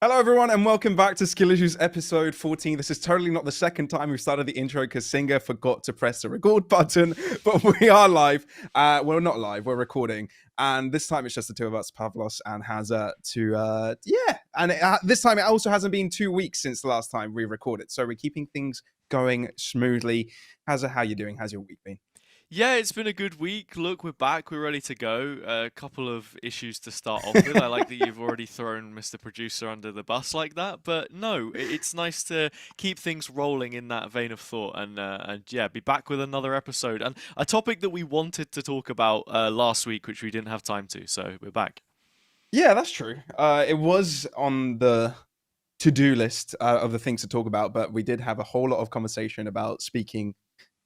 Hello, everyone, and welcome back to Skill Issues episode 14. This is totally not the second time we've started the intro because Singer forgot to press the record button, but we are live. We're not live, we're recording. And this time it's just the two of us, Pavlos and Hazza, this time it also hasn't been 2 weeks since the last time we recorded. So we're keeping things going smoothly. Hazza, how you doing? How's your week been? Yeah, it's been a good week. Look, we're back. We're ready to go. A couple of issues to start off with. I like that you've already thrown Mr. Producer under the bus like that, but no, it's nice to keep things rolling in that vein of thought and yeah, be back with another episode and a topic that we wanted to talk about last week, which we didn't have time to. So we're back. Yeah, that's true. It was on the to-do list of the things to talk about, but we did have a whole lot of conversation about speaking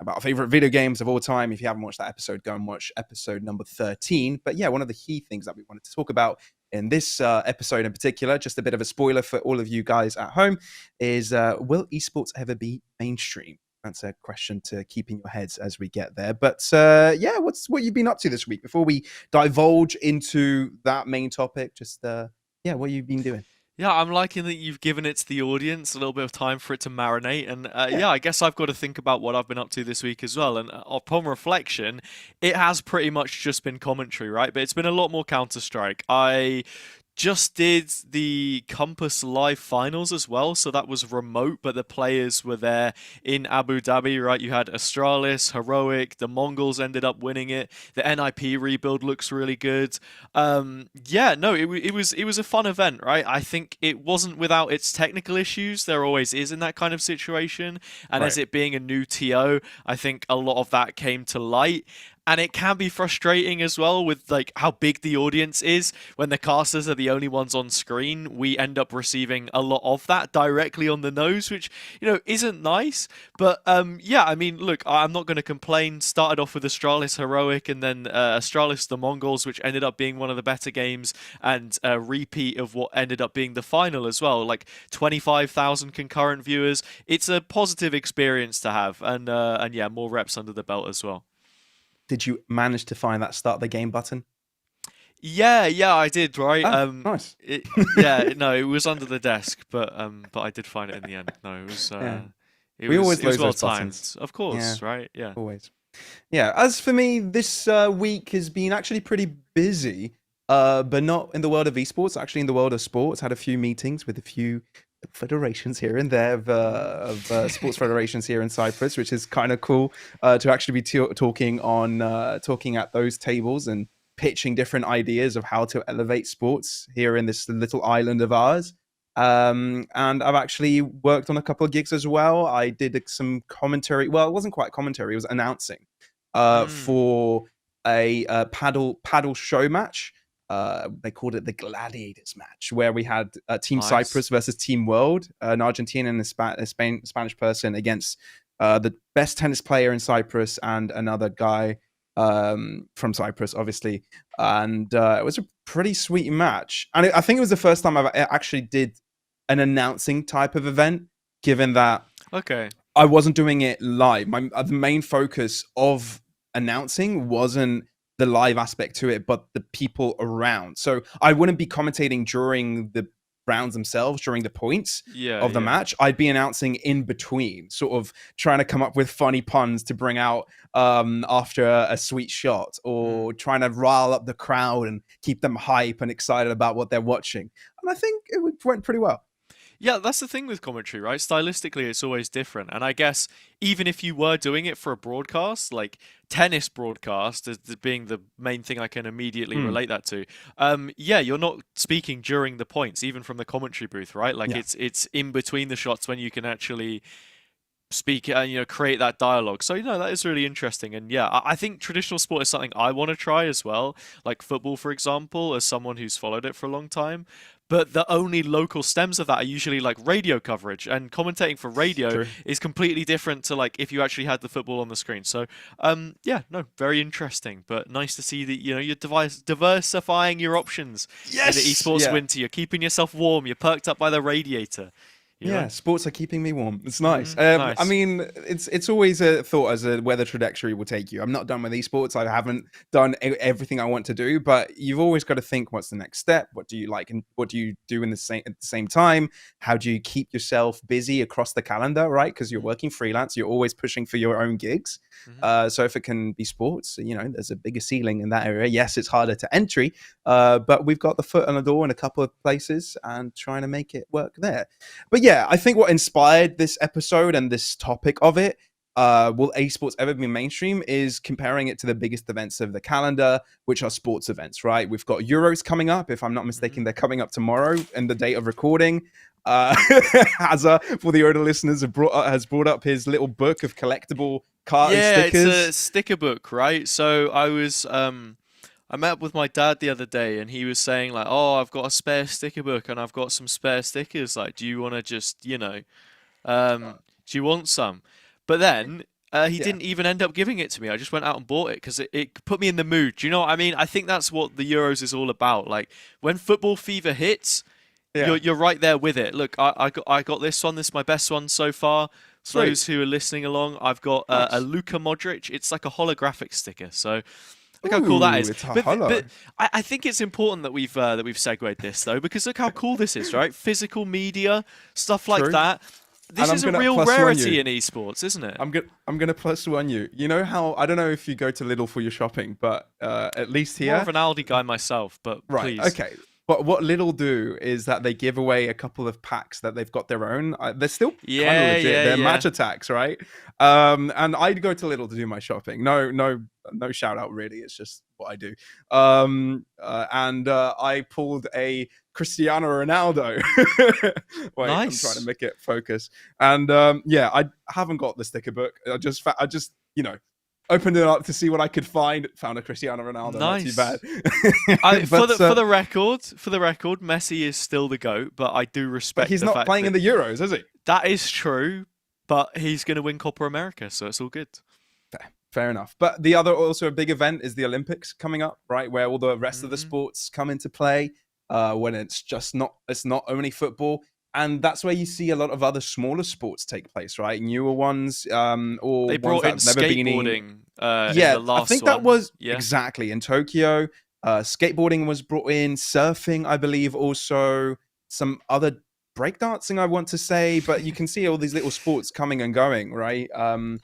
about our favorite video games of all time. If you haven't watched that episode, go and watch episode number 13. But yeah, one of the key things that we wanted to talk about in this episode in particular, just a bit of a spoiler for all of you guys at home, is will esports ever be mainstream? That's a question to keep in your heads as we get there. But yeah, what you've been up to this week? Before we divulge into that main topic, just yeah, what you've been doing? Yeah, I'm liking that you've given it to the audience a little bit of time for it to marinate. And Yeah, yeah, I guess I've got to think about what I've been up to this week as well. And upon reflection, it has pretty much just been commentary, right? But it's been a lot more Counter-Strike. I just did the Compass Live finals as well, so that was remote, but the players were there in Abu Dhabi, right? You had Astralis, Heroic, the Mongols ended up winning it. The NIP rebuild looks really good. Yeah, no, it was a fun event, right? I think it wasn't without its technical issues. There always is in that kind of situation, and as right. it being a new TO, I think a lot of that came to light. And it can be frustrating as well with like how big the audience is when the casters are the only ones on screen. We end up receiving a lot of that directly on the nose, which isn't nice. But yeah, I mean, look, I'm not going to complain. Started off with Astralis Heroic and then Astralis the Mongols, which ended up being one of the better games and a repeat of what ended up being the final as well. Like 25,000 concurrent viewers. It's a positive experience to have, and yeah, more reps under the belt as well. Did you manage to find that start the game button? Yeah, I did, right? Ah, nice. Yeah, no, it was under the desk, but I did find it in the end. No, it was Yeah, it we was always it was lose well those buttons. timed, of Yeah, course, right? Yeah. always. Yeah, as for me, this week has been actually pretty busy, but not in the world of esports, actually in the world of sports. Had a few meetings with a few federations here and there of sports federations here in Cyprus, which is kind of cool to actually be talking at those tables and pitching different ideas of how to elevate sports here in this little island of ours. And I've actually worked on a couple of gigs as well. I did some commentary. Well, it wasn't quite commentary; it was announcing Mm, for a paddle show match. They called it the Gladiators match, where we had Team nice. Cyprus versus Team World, an Argentinian and Spanish person against the best tennis player in Cyprus and another guy from Cyprus, obviously. And it was a pretty sweet match. And I think it was the first time I actually did an announcing type of event, given that Okay. I wasn't doing it live. The main focus of announcing wasn't the live aspect to it, but the people around. So I wouldn't be commentating during the rounds themselves, during the points Yeah, of the yeah. match. I'd be announcing in between, sort of trying to come up with funny puns to bring out after a sweet shot, Mm. or trying to rile up the crowd and keep them hype and excited about what they're watching. And I think it went pretty well. Yeah, that's the thing with commentary, right? Stylistically, it's always different. And I guess even if you were doing it for a broadcast, like tennis broadcast as being the main thing I can immediately Mm, relate that to, yeah, you're not speaking during the points, even from the commentary booth, right? Like yeah. it's in between the shots when you can actually speak and create that dialogue. So that is really interesting. And yeah, I think traditional sport is something I want to try as well, like football, for example, as someone who's followed it for a long time. But the only local stems of that are usually like radio coverage, and commentating for radio True. is completely different to like if you actually had the football on the screen. So yeah, no, very interesting, but nice to see that you're diversifying your options in the Yes. esports Yeah. winter. You're keeping yourself warm, you're perked up by the radiator. you Yeah, know. sports are keeping me warm. It's nice. I Nice. mean, it's always a thought as a where the trajectory will take you. I'm not done with esports. I haven't done everything I want to do, but you've always got to think, what's the next step? What do you like, and what do you do in the same at the same time? How do you keep yourself busy across the calendar, right? Because you're Mm, working freelance, you're always pushing for your own gigs. mhm. So if it can be sports, there's a bigger ceiling in that area. Yes, it's harder to entry, but we've got the foot on the door in a couple of places and trying to make it work there. But yeah, I think what inspired this episode and this topic of it, will esports ever be mainstream, is comparing it to the biggest events of the calendar, which are sports events, right? We've got Euros coming up. If I'm not mistaken, Mhm. they're coming up tomorrow and the date of recording. Hazza, for the older listeners, has brought up his little book of collectible card Yeah, it's a stickers. sticker book, right? So I met up with my dad the other day and he was saying like, "Oh, I've got a spare sticker book and I've got some spare stickers. Like, do you want to just, do you want some?" But then he Yeah, didn't even end up giving it to me. I just went out and bought it because it put me in the mood. Do you know what I mean? I think that's what the Euros is all about. Like when football fever hits, yeah, you're right there with it. Look, I got this one. This is my best one so far. For sweet, those who are listening along, I've got a nice. Luka Modric. It's like a holographic sticker. So look how cool that Ooh, is. it's a But hollow. I think it's important that we've segued this though because look how cool this is, right? Physical media, stuff like True. that. And This I'm is a gonna real plus one rarity you. in esports, isn't it? I'm gonna plus one you. You know how, I don't know if you go to Lidl for your shopping, but at least More of here, an Aldi guy myself, but right? please. Okay. But what Lidl do is that they give away a couple of packs that they've got their own. They're still kind of Yeah, legit. yeah, They're yeah. match attacks, right? And I'd go to Lidl to do my shopping. No, no, no shout out really. It's just what I do. And I pulled a Cristiano Ronaldo. Wait, I'm trying to Nice. make it focus. And yeah, I haven't got the sticker book. I just opened it up to see what I could find. Found a Cristiano Ronaldo. Not too bad. Nice. I for but the for the record, Messi is still the GOAT, but I do but respect he's the not fact playing in that the Euros, is he? that is true, but he's going to win Copa America, so it's all good. Fair enough. But the other also a big event is the Olympics coming up, right? Where all the rest of the Hmm. sports come into play. When it's not only football, and that's where you see a lot of other smaller sports take place, right? Newer ones, or They ones brought that in have never been in. skateboarding in Yeah, the I last think that one. was Yeah. exactly in Tokyo. Skateboarding was brought in, surfing, I believe, also some other breakdancing, I want to say, but you can see all these little sports coming and going, right? And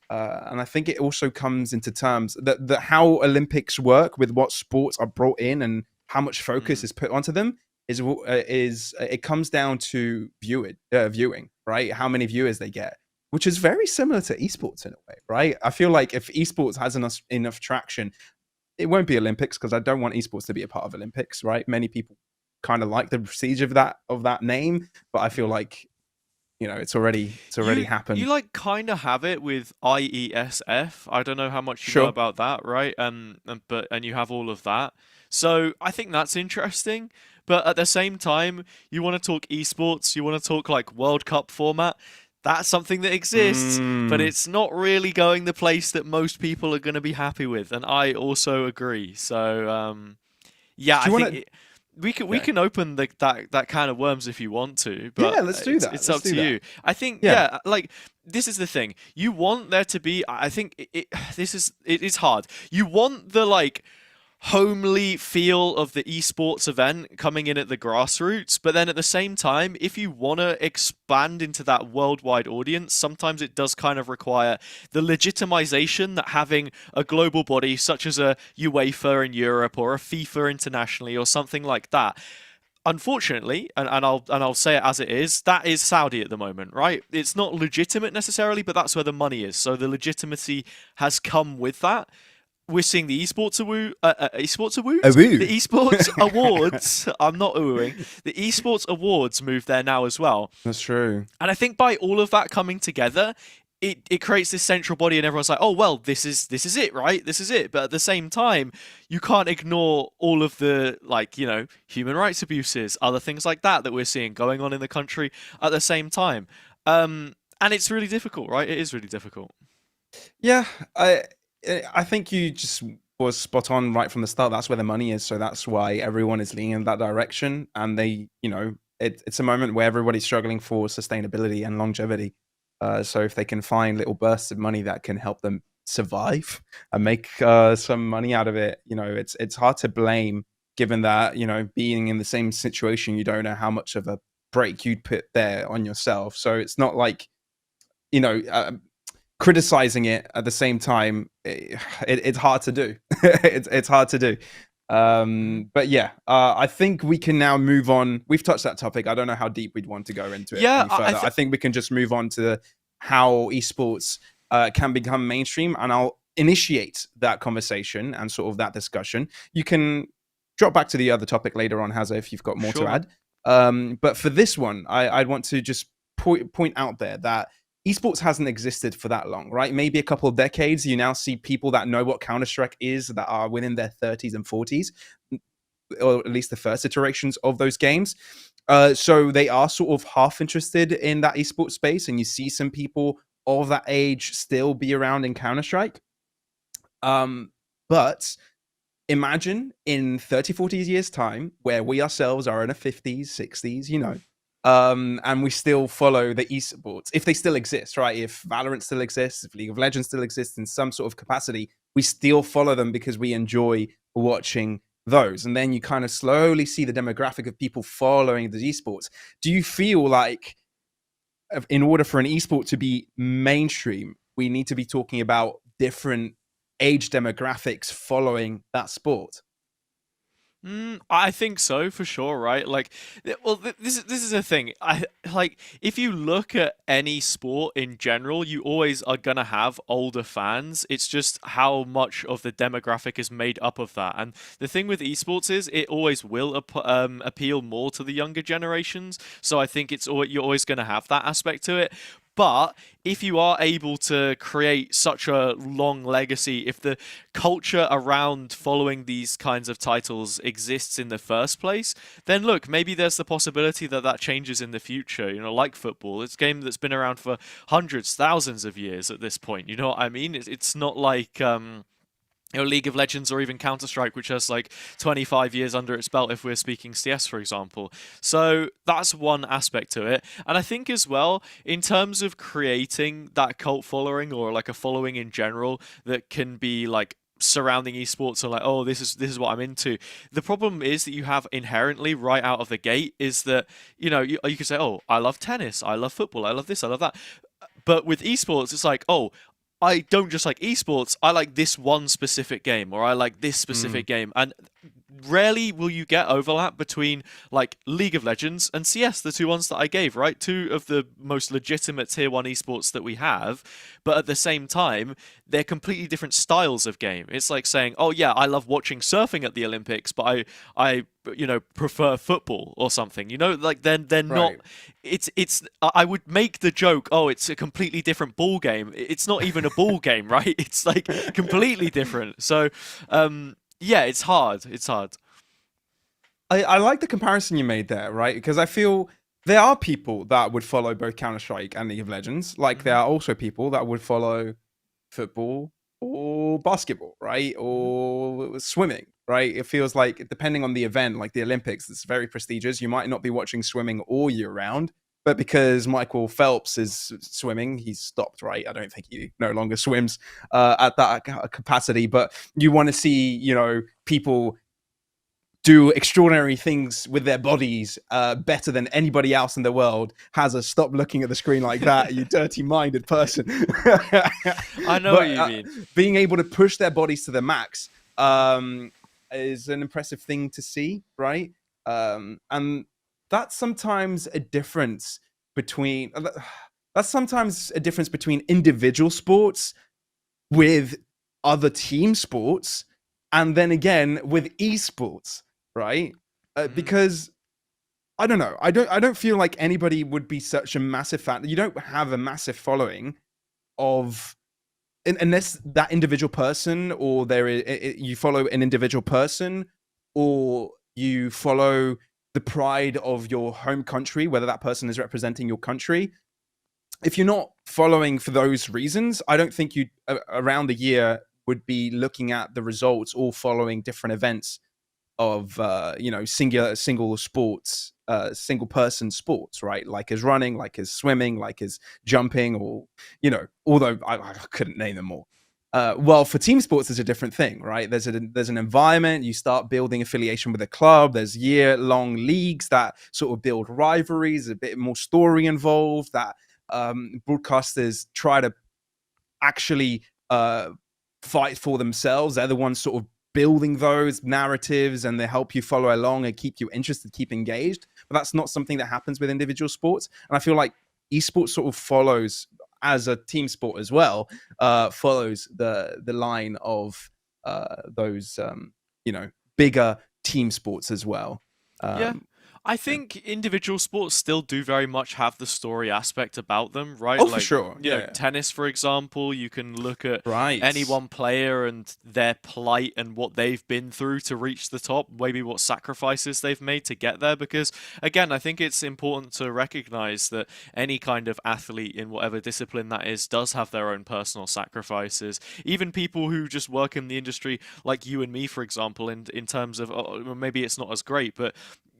I think it also comes into terms that how Olympics work with what sports are brought in and how much focus Mm, is put onto them is it comes down to viewing, right? How many viewers they get, which is very similar to esports in a way, right? I feel like if esports has enough traction, it won't be Olympics because I don't want esports to be a part of Olympics, right? Many people kind of like the prestige of that name, but I feel mm. like it's already You happened. like kind of have it with IESF. I don't know how much you know Sure. about that, right? And you have all of that. So I think that's interesting. But at the same time, you want to talk esports, you want to talk like World Cup format. That's something that exists, but Mm. it's not really going the place that most people are going to be happy with. And I also agree. So yeah, Do I you want think to? we Okay. can open that can of worms if you want to, but Yeah, let's do that. it's Let's up do to that. you. I think Yeah. yeah, like this is the thing. You want there to be. I think it is hard. You want the like homely feel of the esports event coming in at the grassroots, but then at the same time, if you want to expand into that worldwide audience, sometimes it does kind of require the legitimization that having a global body such as a UEFA in Europe or a FIFA internationally or something like that. Unfortunately, and I'll say it as it is, that is Saudi at the moment, right? It's not legitimate necessarily, but that's where the money is. So the legitimacy has come with that. We're seeing the esports A awards, the woo. esports awards. I'm not oohing. The esports awards move there now as well, That's true. and I think by all of that coming together, it creates this central body, and everyone's like, oh well, this is it, right? This is it. But at the same time, you can't ignore all of the like human rights abuses, other things like that we're seeing going on in the country at the same time. And it's really difficult, right? It is really difficult. Yeah, I think you just was spot on right from the start. That's where the money is, so that's why everyone is leaning in that direction. And they, it's a moment where everybody's struggling for sustainability and longevity. So if they can find little bursts of money that can help them survive and make some money out of it, it's hard to blame, given that being in the same situation, you don't know how much of a break you'd put there on yourself. So it's not like you know. Criticizing it at the same time, it's hard to do. It's hard to do. Mhm. But yeah, I think we can now move on. We've touched that topic. I don't know how deep we'd want to go into it Yeah, any further. I think we can just move on to how esports can become mainstream, and I'll initiate that conversation and sort of that discussion. You can drop back to the other topic later on, Hazza, if you've got more to sure. add. But for this one, I'd want to just point out there that esports hasn't existed for that long, right? Maybe a couple of decades. You now see people that know what Counter-Strike is that are within their 30s and 40s, or at least the first iterations of those games. So they are sort of half interested in that esports space, and you see some people of that age still be around in Counter-Strike. But imagine in 30, 40 years time where we ourselves are in our 50s, 60s, and we still follow the esports, if they still exist, right? If Valorant still exists, if League of Legends still exists in some sort of capacity, we still follow them because we enjoy watching those. And then you kind of slowly see the demographic of people following the esports. Do you feel like in order for an esport to be mainstream, we need to be talking about different age demographics following that sport? I think so for sure, right? Like, well, this is a thing. I like if you look at any sport in general, you always are gonna have older fans. It's just how much of the demographic is made up of that. And the thing with esports is it always will appeal more to the younger generations. So I think you're always gonna have that aspect to it. But if you are able to create such a long legacy, if the culture around following these kinds of titles exists in the first place, then look, maybe there's the possibility that that changes in the future. Like football, it's a game that's been around for hundreds, thousands of years at this point. You know what I mean? It's not like League of Legends or even Counter Strike, which has like 25 years under its belt if we're speaking CS, for example. So that's one aspect to it. And I think as well, in terms of creating that cult following or like a following in general that can be like surrounding esports or like, oh, this is what I'm into. The problem is that you have inherently right out of the gate is that, you could say, oh, I love tennis, I love football, I love this, I love that. But with esports, it's like, oh, I don't just like esports, I like this one specific game, or I like this Mm, specific game. And rarely will you get overlap between like League of Legends and CS, the two ones that I gave, right? Two of the most legitimate tier one esports that we have, but at the same time, they're completely different styles of game. It's like saying, "Oh yeah, I love watching surfing at the Olympics, but I prefer football or something." Like they're not. right. It's. I would make the joke, "Oh, it's a completely different ball game." It's not even a ball game, right? It's like completely different. So, yeah, it's hard. It's hard. I like the comparison you made there, right? Because I feel there are people that would follow both Counter Strike and League of Legends. Like there Hmm. are also people that would follow football or basketball, right? Hmm. Or swimming, right? It feels like depending on the event, like the Olympics, it's very prestigious. You might not be watching swimming all year round, but because Michael Phelps is swimming, he's stopped, right? I don't think he no longer swims at that capacity, but you want to see, people do extraordinary things with their bodies better than anybody else in the world. Has a stop looking at the screen like that, you dirty-minded person. I know what But you mean. being able to push their bodies to the max um, is an impressive thing to see, right? And that's sometimes a difference between that's sometimes a difference between individual sports with other team sports, and then again with esports, right? Hmm. Because I don't know, I don't feel like anybody would be such a massive fan. You don't have a massive following of unless that individual person, or you follow an individual person, or you follow the pride of your home country, whether that person is representing your country. If you're not following for those reasons, I don't think you around the year would be looking at the results or following different events single sports, single person sports, right? Like as running, like as swimming, like as jumping, or although I couldn't name them all. Well, for team sports, there's a different thing, right? There's an environment. You start building affiliation with a club. There's year-long leagues that sort of build rivalries. A bit more story involved. That broadcasters try to actually fight for themselves. They're the ones sort of building those narratives, and they help you follow along and keep you interested, keep engaged. But that's not something that happens with individual sports. And I feel like esports sort of follows, as a team sport as well, follows the line of those bigger team sports as well. Yeah. I Yeah. think individual sports still do very much have the story aspect about them, right? Oh, for Like, sure. Yeah. tennis, for example, you can look at Right. any one player and their plight and what they've been through to reach the top, maybe what sacrifices they've made to get there. Because, again, I think it's important to recognize that any kind of athlete in whatever discipline that is does have their own personal sacrifices. Even people who just work in the industry, like you and me, for example, in terms of, maybe it's not as great, but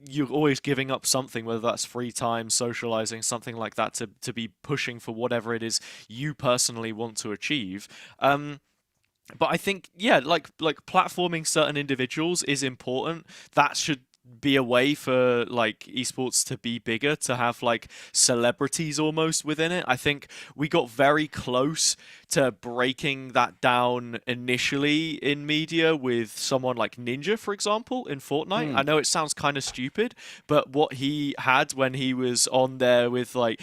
you're always giving up something, whether that's free time, socializing, something like that, to be pushing for whatever it is you personally want to achieve. But I think, yeah, like platforming certain individuals is important. That should be a way for like esports to be bigger, to have like celebrities almost within it. I think we got very close to breaking that down initially in media with someone like Ninja, for example, in Fortnite. I know it sounds kind of stupid, but what he had when he was on there with like,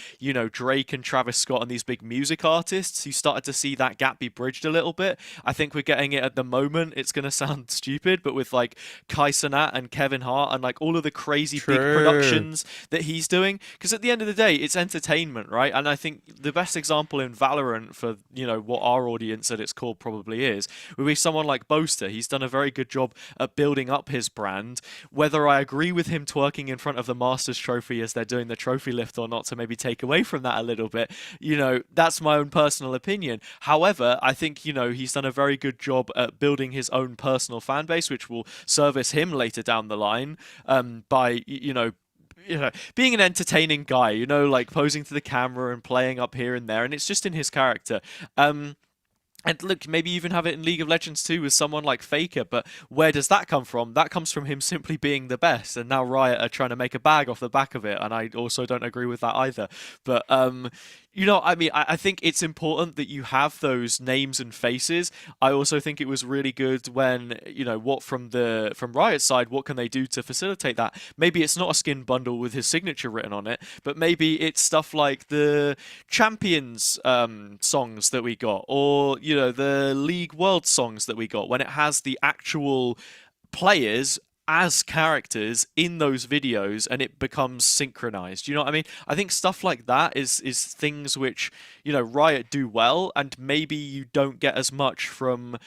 Drake and Travis Scott and these big music artists, you started to see that gap be bridged a little bit. I think we're getting it at the moment. It's going to sound stupid, but with like Kai Cenat and Kevin Hart and like all of the crazy big productions that he's doing, because at the end of the day, it's entertainment, right? And I think the best example in Valorant for, what our audience at its core probably is, would be someone like Boaster. He's done a very good job at building up his brand. Whether I agree with him twerking in front of the Masters trophy as they're doing the trophy lift or not, to maybe take away from that a little bit, that's my own personal opinion. However, I think, he's done a very good job at building his own personal fan base, which will service him later down the line, by, being an entertaining guy, like posing to the camera and playing up here and there, and it's just in his character. And look, maybe even have it in League of Legends too with someone like Faker, but where does that come from? That comes from him simply being the best, and now Riot are trying to make a bag off the back of it, and I also don't agree with that either. But I think it's important that you have those names and faces. I also think it was really good when, from Riot's side, what can they do to facilitate that? Maybe it's not a skin bundle with his signature written on it, but maybe it's stuff like the Champions songs that we got, or the League World songs that we got, when it has the actual players as characters in those videos and it becomes synchronized. You know what I mean? I think stuff like that is things which, Riot do well, and maybe you don't get as much from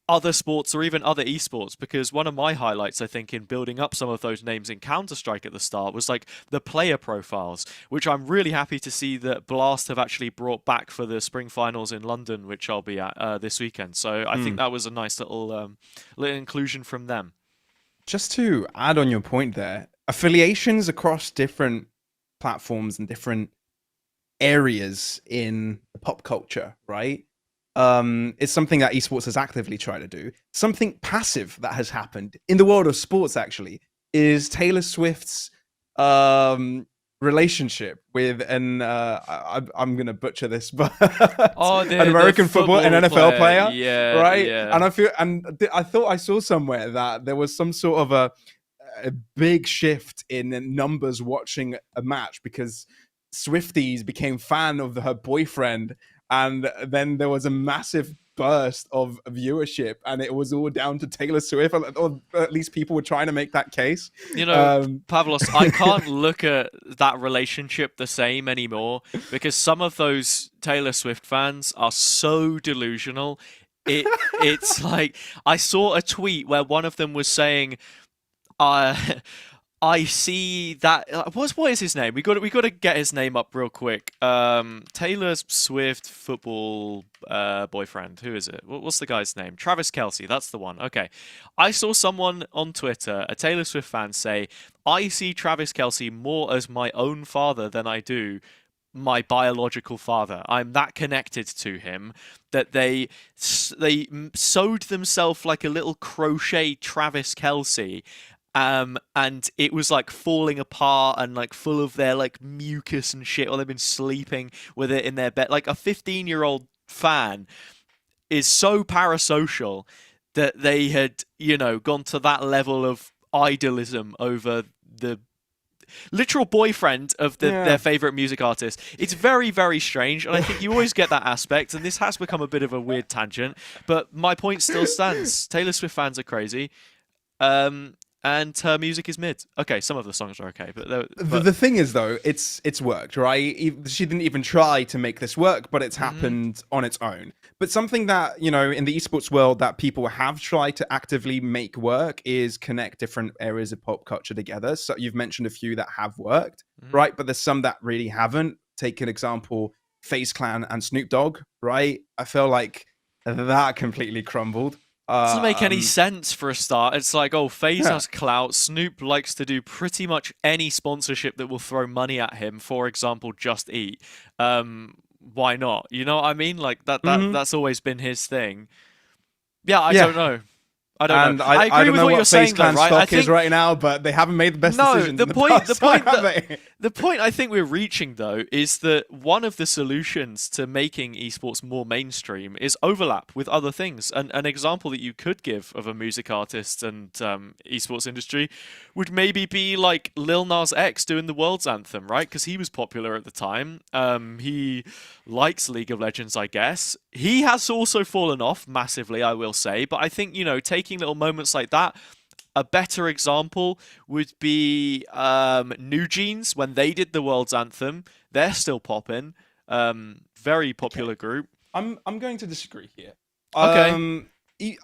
other sports or even other esports, because one of my highlights, I think, in building up some of those names in Counter-Strike at the start was like the player profiles, which I'm really happy to see that Blast have actually brought back for the Spring Finals in London, which I'll be at this weekend. So I think that was a nice little inclusion from them. Just to add on your point there, affiliations across different platforms and different areas in pop culture, right? It's something that esports has actively tried to do. Something passive that has happened in the world of sports, actually, is Taylor Swift's relationship with I'm gonna butcher this, but an American football and NFL player, yeah, right? yeah. And I thought I saw somewhere that there was some sort of a big shift in numbers watching a match because Swifties became fan of her boyfriend, and then there was a massive burst of viewership, and it was all down to Taylor Swift, or at least people were trying to make that case. Pavlos, I can't look at that relationship the same anymore, because some of those Taylor Swift fans are so delusional. It's like, I saw a tweet where one of them was saying, I see that. What is his name? We got to get his name up real quick. Taylor Swift football boyfriend. Who is it? What's the guy's name? Travis Kelce. That's the one. Okay. I saw someone on Twitter, a Taylor Swift fan, say, "I see Travis Kelce more as my own father than I do my biological father. I'm that connected to him that they sewed themselves like a little crochet Travis Kelce, and it was like falling apart and like full of their like mucus and shit, or they've been sleeping with it in their bed. Like a 15-year-old fan is so parasocial that they had, gone to that level of idolism over the literal boyfriend of their Yeah. favorite music artist. It's very, very strange, and I think you always get that aspect. And this has become a bit of a weird tangent, but my point still stands. Taylor Swift fans are crazy, and her music is mid. Okay, some of the songs are okay, The thing is, though, it's worked, right? She didn't even try to make this work, but it's Mhm. happened on its own. But something that, in the esports world that people have tried to actively make work is connect different areas of pop culture together. So you've mentioned a few that have worked, Mhm. right? But there's some that really haven't. Take an example, FaZe Clan and Snoop Dogg, right? I feel like that completely crumbled. Doesn't make any Um, sense for a start. It's like, oh, FaZe yeah. has clout. Snoop likes to do pretty much any sponsorship that will throw money at him. For example, Just Eat. Why not? You know what I mean? Like Hmm. that's always been his thing. Yeah, I Yeah. don't know. I don't know. And I I agree don't with know what you're what FaZe saying though, Clan right? I stock is think right now, but they haven't made the best no, decisions in the past, so have they? the point I think we're reaching though is that one of the solutions to making esports more mainstream is overlap with other things. And an example that you could give of a music artist and esports industry would maybe be like Lil Nas X doing the World's Anthem, right? Because he was popular at the time. He likes League of Legends, I guess. He has also fallen off massively, I will say. But I think, taking little moments like that, a better example would be New Jeans when they did the World's Anthem. They're still popping. Very Okay, popular group. I'm going to disagree here. Okay.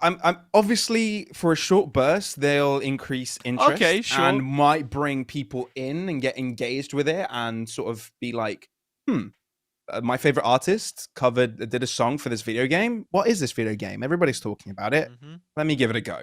I'm obviously for a short burst they'll increase Okay, interest and sure. might bring people in and get engaged with it and sort of be like, hmm, my favorite artist did a song for this video game. What is this video game? Everybody's talking about it. Hmm. Let me give it a go.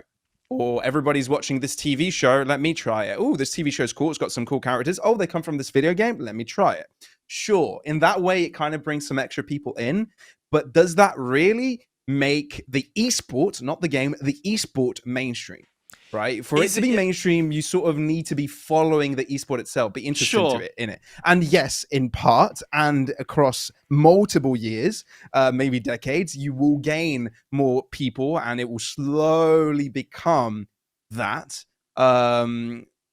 Or everybody's watching this TV show. Let me try it. Oh, this TV show's cool. It's got some cool characters. Oh, they come from this video game. Let me try it. Sure. In that way, it kind of brings some extra people in. But does that really make the esport, not the game, the esport mainstream? Right? For it Is to be it mainstream, you sort of need to be following the esport itself, be interested to sure? it in it. And yes, in part and across multiple years, maybe decades, you will gain more people and it will slowly become that.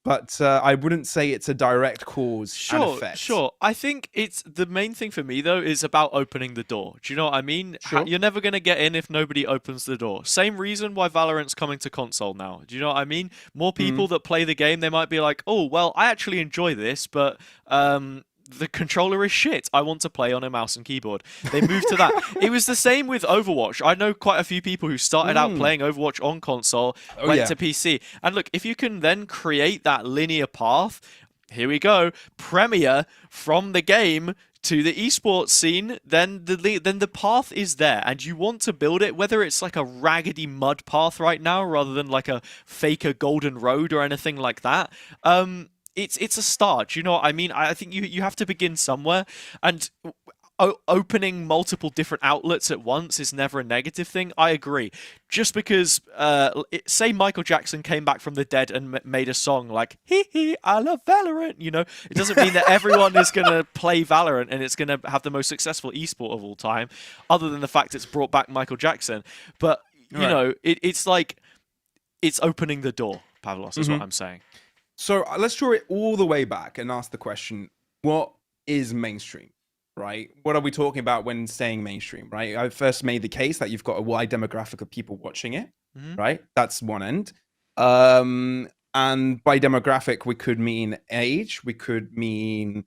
But I wouldn't say it's a direct cause and Sure, effect. sure. I think it's the main thing for me though is about opening the door. Do you know what I mean? Sure. You're never going to get in if nobody opens the door. Same reason why Valorant's coming to console now. Do you know what I mean? More people Mm. that play the game, they might be like, "Oh, well, I actually enjoy this, but the controller is shit. I want to play on a mouse and keyboard." They moved to that. It was the same with Overwatch. I know quite a few people who started out Mm. playing Overwatch on console, Oh went yeah. to PC. And look, if you can then create that linear path, here we go, premier from the game to the esports scene, then the path is there, and you want to build it. Whether it's like a raggedy mud path right now, rather than like a faker golden road or anything like that. It's a start. You know what I mean? I think you have to begin somewhere, and opening multiple different outlets at once is never a negative thing. I agree. Just because, say Michael Jackson came back from the dead and made a song like "Hee hee, I love Valorant," it doesn't mean that everyone is gonna play Valorant and it's gonna have the most successful esport of all time, other than the fact it's brought back Michael Jackson. But Right. it's like it's opening the door. Pavlos is what Mm-hmm. I'm saying. So let's draw it all the way back and ask the question: what is mainstream? Right? What are we talking about when saying mainstream? Right? I first made the case that you've got a wide demographic of people watching it. Hmm. Right? That's one end. And by demographic, we could mean age. We could mean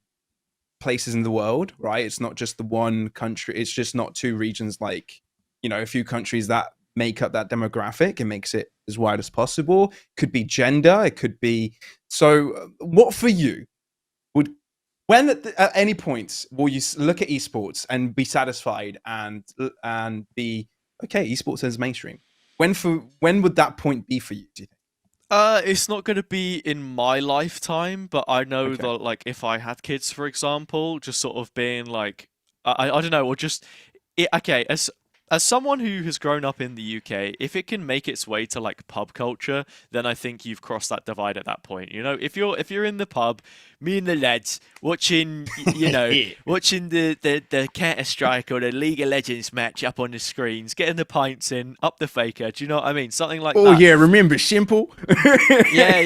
places in the world. Right? It's not just the one country. It's just not two regions. Like a few countries that make up that demographic. It makes it as wide as possible. Could be gender. It could be. So, what for you would when at any point will you look at esports and be satisfied and be okay? Esports is mainstream. When would that point be for you? Do you think? It's not going to be in my lifetime, but I know Okay. that, like, if I had kids, for example, just sort of being like, I don't know, or just okay, as someone who has grown up in the UK, if it can make its way to like pub culture, then I think you've crossed that divide at that point. You know, if you're in the pub, me and the lads watching, watching the Counter Strike or the League of Legends match up on the screens, getting the pints in, up the faker. Do you know what I mean? Something like Oh that. yeah, remember Simple? Yeah.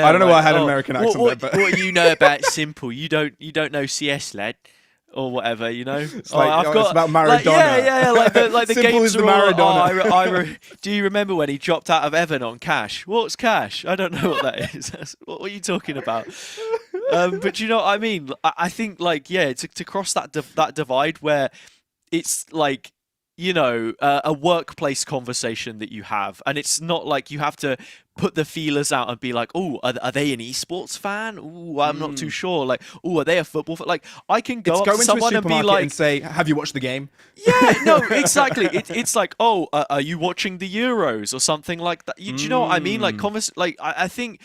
I don't know why I Like, had an oh, American accent what there, but what do you know about Simple? You don't know CS, lad, or whatever. You know. it's Oh, like I've it's got about like Maradona. like the Simple games is the are all. Oh, Maradona. do you remember when he dropped out of Evan on Cash? What's Cash? I don't know what that is. What are you talking about? But you know what I mean. I think like yeah, to cross that divide where it's like a workplace conversation that you have, and it's not like you have to put the feelers out and be like, oh, are they an esports fan? Oh, I'm not too Mm. sure. Like, oh, are they a football fan? Like, I can It's go up go to into a someone and be supermarket and like, say, "Have you watched the game?" yeah, no, exactly. It's like, oh, are you watching the Euros or something like that? Do you know what I mean? Like, Mm. like I think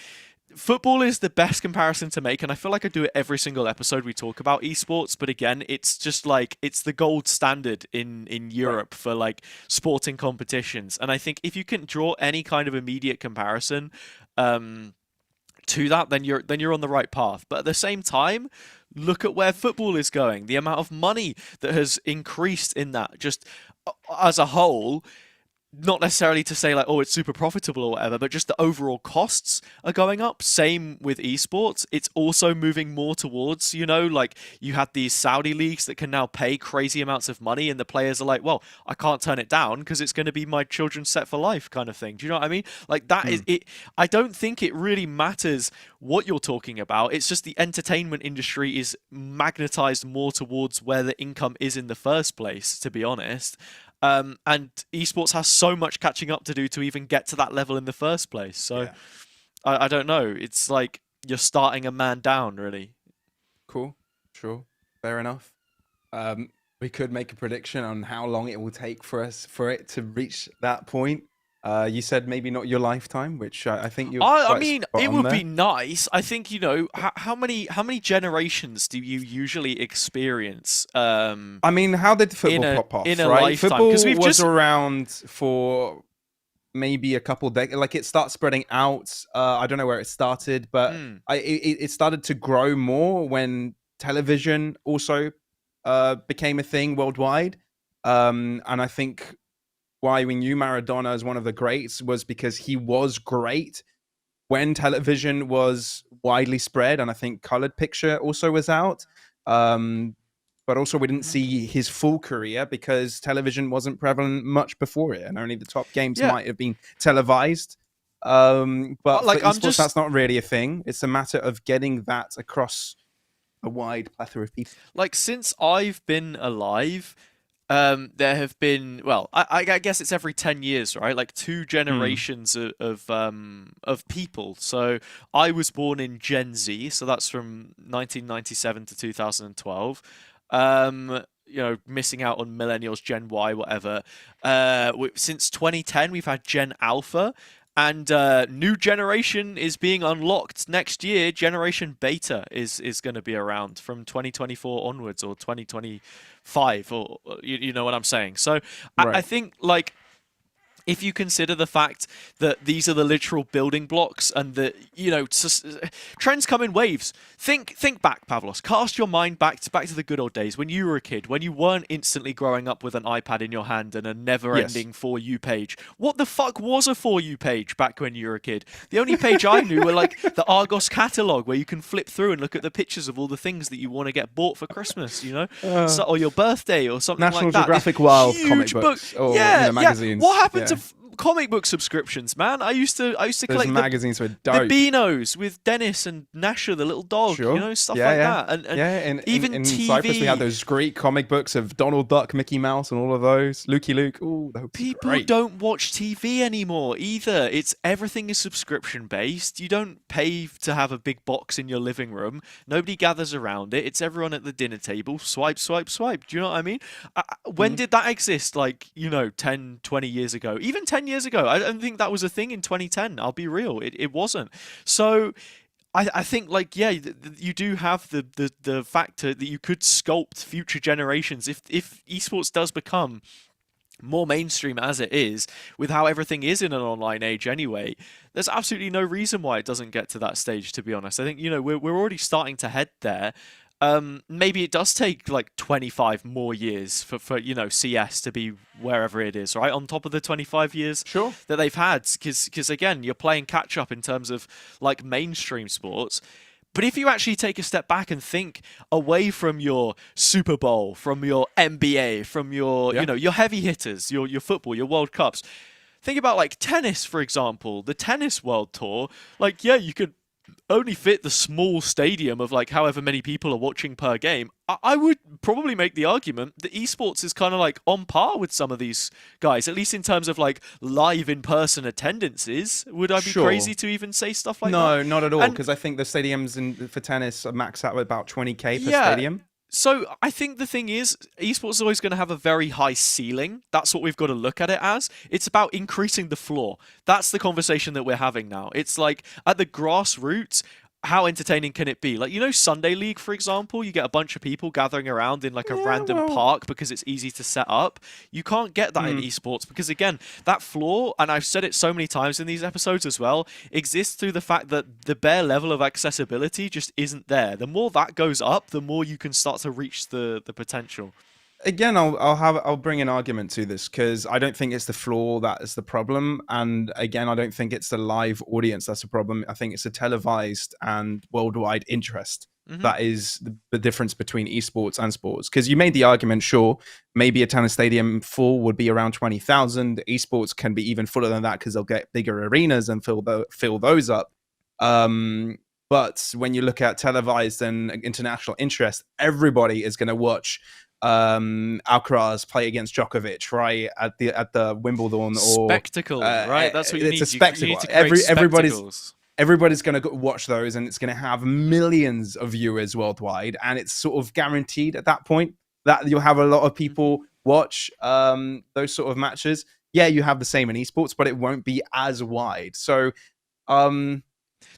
football is the best comparison to make, and I feel like I do it every single episode we talk about esports. But again, it's just like it's the gold standard in Right. Europe for like sporting competitions. And I think if you can draw any kind of immediate comparison to that, then you're on the right path. But at the same time, look at where football is going. The amount of money that has increased in that, just as a whole, not necessarily to say like, oh, it's super profitable or whatever, but just the overall costs are going up. Same with esports. It's also moving more towards, like you had these Saudi leagues that can now pay crazy amounts of money, and the players are like, well, I can't turn it down because it's going to be my children's set for life kind of thing. Do you know what I mean? Like that is Mm. it. I don't think it really matters what you're talking about. It's just the entertainment industry is magnetized more towards where the income is in the first place, to be honest. And esports has so much catching up to do to even get to that level in the first place. So Yeah. I don't know. It's like you're starting a man down, really. Cool. Sure. Fair enough. We could make a prediction on how long it will take for it to reach that point. You said maybe not your lifetime, which I think you're I quite mean, spot it on would there. be nice. I think how many generations do you usually experience I mean, how did in football a pop in off, a right? lifetime? Because Football we've was just around for maybe a couple decades. Like it starts spreading out. I don't know where it started, but mm, it started to grow more when television also became a thing worldwide. And I think why we knew Maradona as one of the greats was because he was great when television was widely spread, and I think colored picture also was out. Um, but also we didn't mhm. see his full career because television wasn't prevalent much before it, and only the top games Yeah, might have been televised. But for like I'm esports, just that's not really a thing. It's a matter of getting that across a wide plethora of people. like since I've been alive, there have been well, I guess it's every 10 years, right? Like two Mm, generations of people. So I was born in Gen Z, so that's from 1997 to 2012. Missing out on millennials, Gen Y, whatever. Since 2010, we've had Gen Alpha. And new generation is being unlocked next year. Generation Beta is going to be around from 2024 onwards, or 2025, or you know what I'm saying. So I right. think like if you consider the fact that these are the literal building blocks, and that trends come in waves. Think back, Pavlos. Cast your mind back to the good old days when you were a kid, when you weren't instantly growing up with an iPad in your hand and a Yes. never-ending For You page. What the fuck was a For You page back when you were a kid? The only page I knew were like the Argos catalog, where you can flip through and look at the pictures of all the things that you want to get bought for Christmas, Uh, so, or your birthday or something National like that. This Geographic Wild comic huge book. books or Yeah, yeah. magazines. What happened to Yeah. comic book subscriptions, man. I used to Those collect magazines were the dope. Beanos with Dennis and Nasher, the little dog, Sure. stuff Yeah, like yeah. that. And Yeah, even in Cyprus we had TV. those great comic books of Donald Duck, Mickey Mouse, and all of those. Lukey Luke. Ooh, that was People great. don't watch TV anymore either. It's everything is subscription based. You don't pay to have a big box in your living room. Nobody gathers around it. It's everyone at the dinner table. Swipe, swipe, swipe. Do you know what I mean? When did that exist? Like, 10, 20 years ago? Even 10 years ago. I don't think that was a thing in 2010. I'll be real. It wasn't. So I think you do have the factor that you could sculpt future generations if esports does become more mainstream as it is, with how everything is in an online age anyway. There's absolutely no reason why it doesn't get to that stage, to be honest. I think we're already starting to head there. Maybe it does take like 25 more years for CS to be wherever it is, right? On top of the 25 years Sure. that they've had, because again, you're playing catch up in terms of like mainstream sports. But if you actually take a step back and think away from your Super Bowl, from your NBA, from your your heavy hitters, your football, your World Cups, think about like tennis, for example, the tennis world tour. Like, yeah, you could only fit the small stadium of like however many people are watching per game. I would probably make the argument that esports is kind of like on par with some of these guys, at least in terms of like live in-person attendances. Would I be Sure. crazy to even say stuff like that? No, not at all. And Because I think the stadiums for tennis are maxed out at about 20K per yeah, stadium. so I think the thing is, esports is always going to have a very high ceiling. That's what we've got to look at it as. It's about increasing the floor. That's the conversation that we're having now. It's like at the grassroots, how entertaining can it be? Like, Sunday League, for example, you get a bunch of people gathering around in like a Yeah, random well, park because it's easy to set up. You can't get that in esports because, again, that floor, and I've said it so many times in these episodes as well, exists through the fact that the bare level of accessibility just isn't there. The more that goes up, the more you can start to reach the potential. again, I'll bring an argument to this because I don't think it's the floor that is the problem, and again, I don't think it's the live audience that's the problem. I think it's a televised and worldwide interest that is the difference between esports and sports. Because you made the argument, sure, maybe a tennis stadium full would be around 20,000. Esports can be even fuller than that because they'll get bigger arenas and fill those up. But when you look at televised and international interest, everybody is going to watch Alcaraz play against Djokovic, right, at the Wimbledon, or Spectacle, right? That's what you need. It's a spectacle. You need to create spectacles. Everybody's going to watch those, and it's going to have millions of viewers worldwide, and it's sort of guaranteed at that point that you'll have a lot of people watch those sort of matches. Yeah, you have the same in esports, but it won't be as wide. So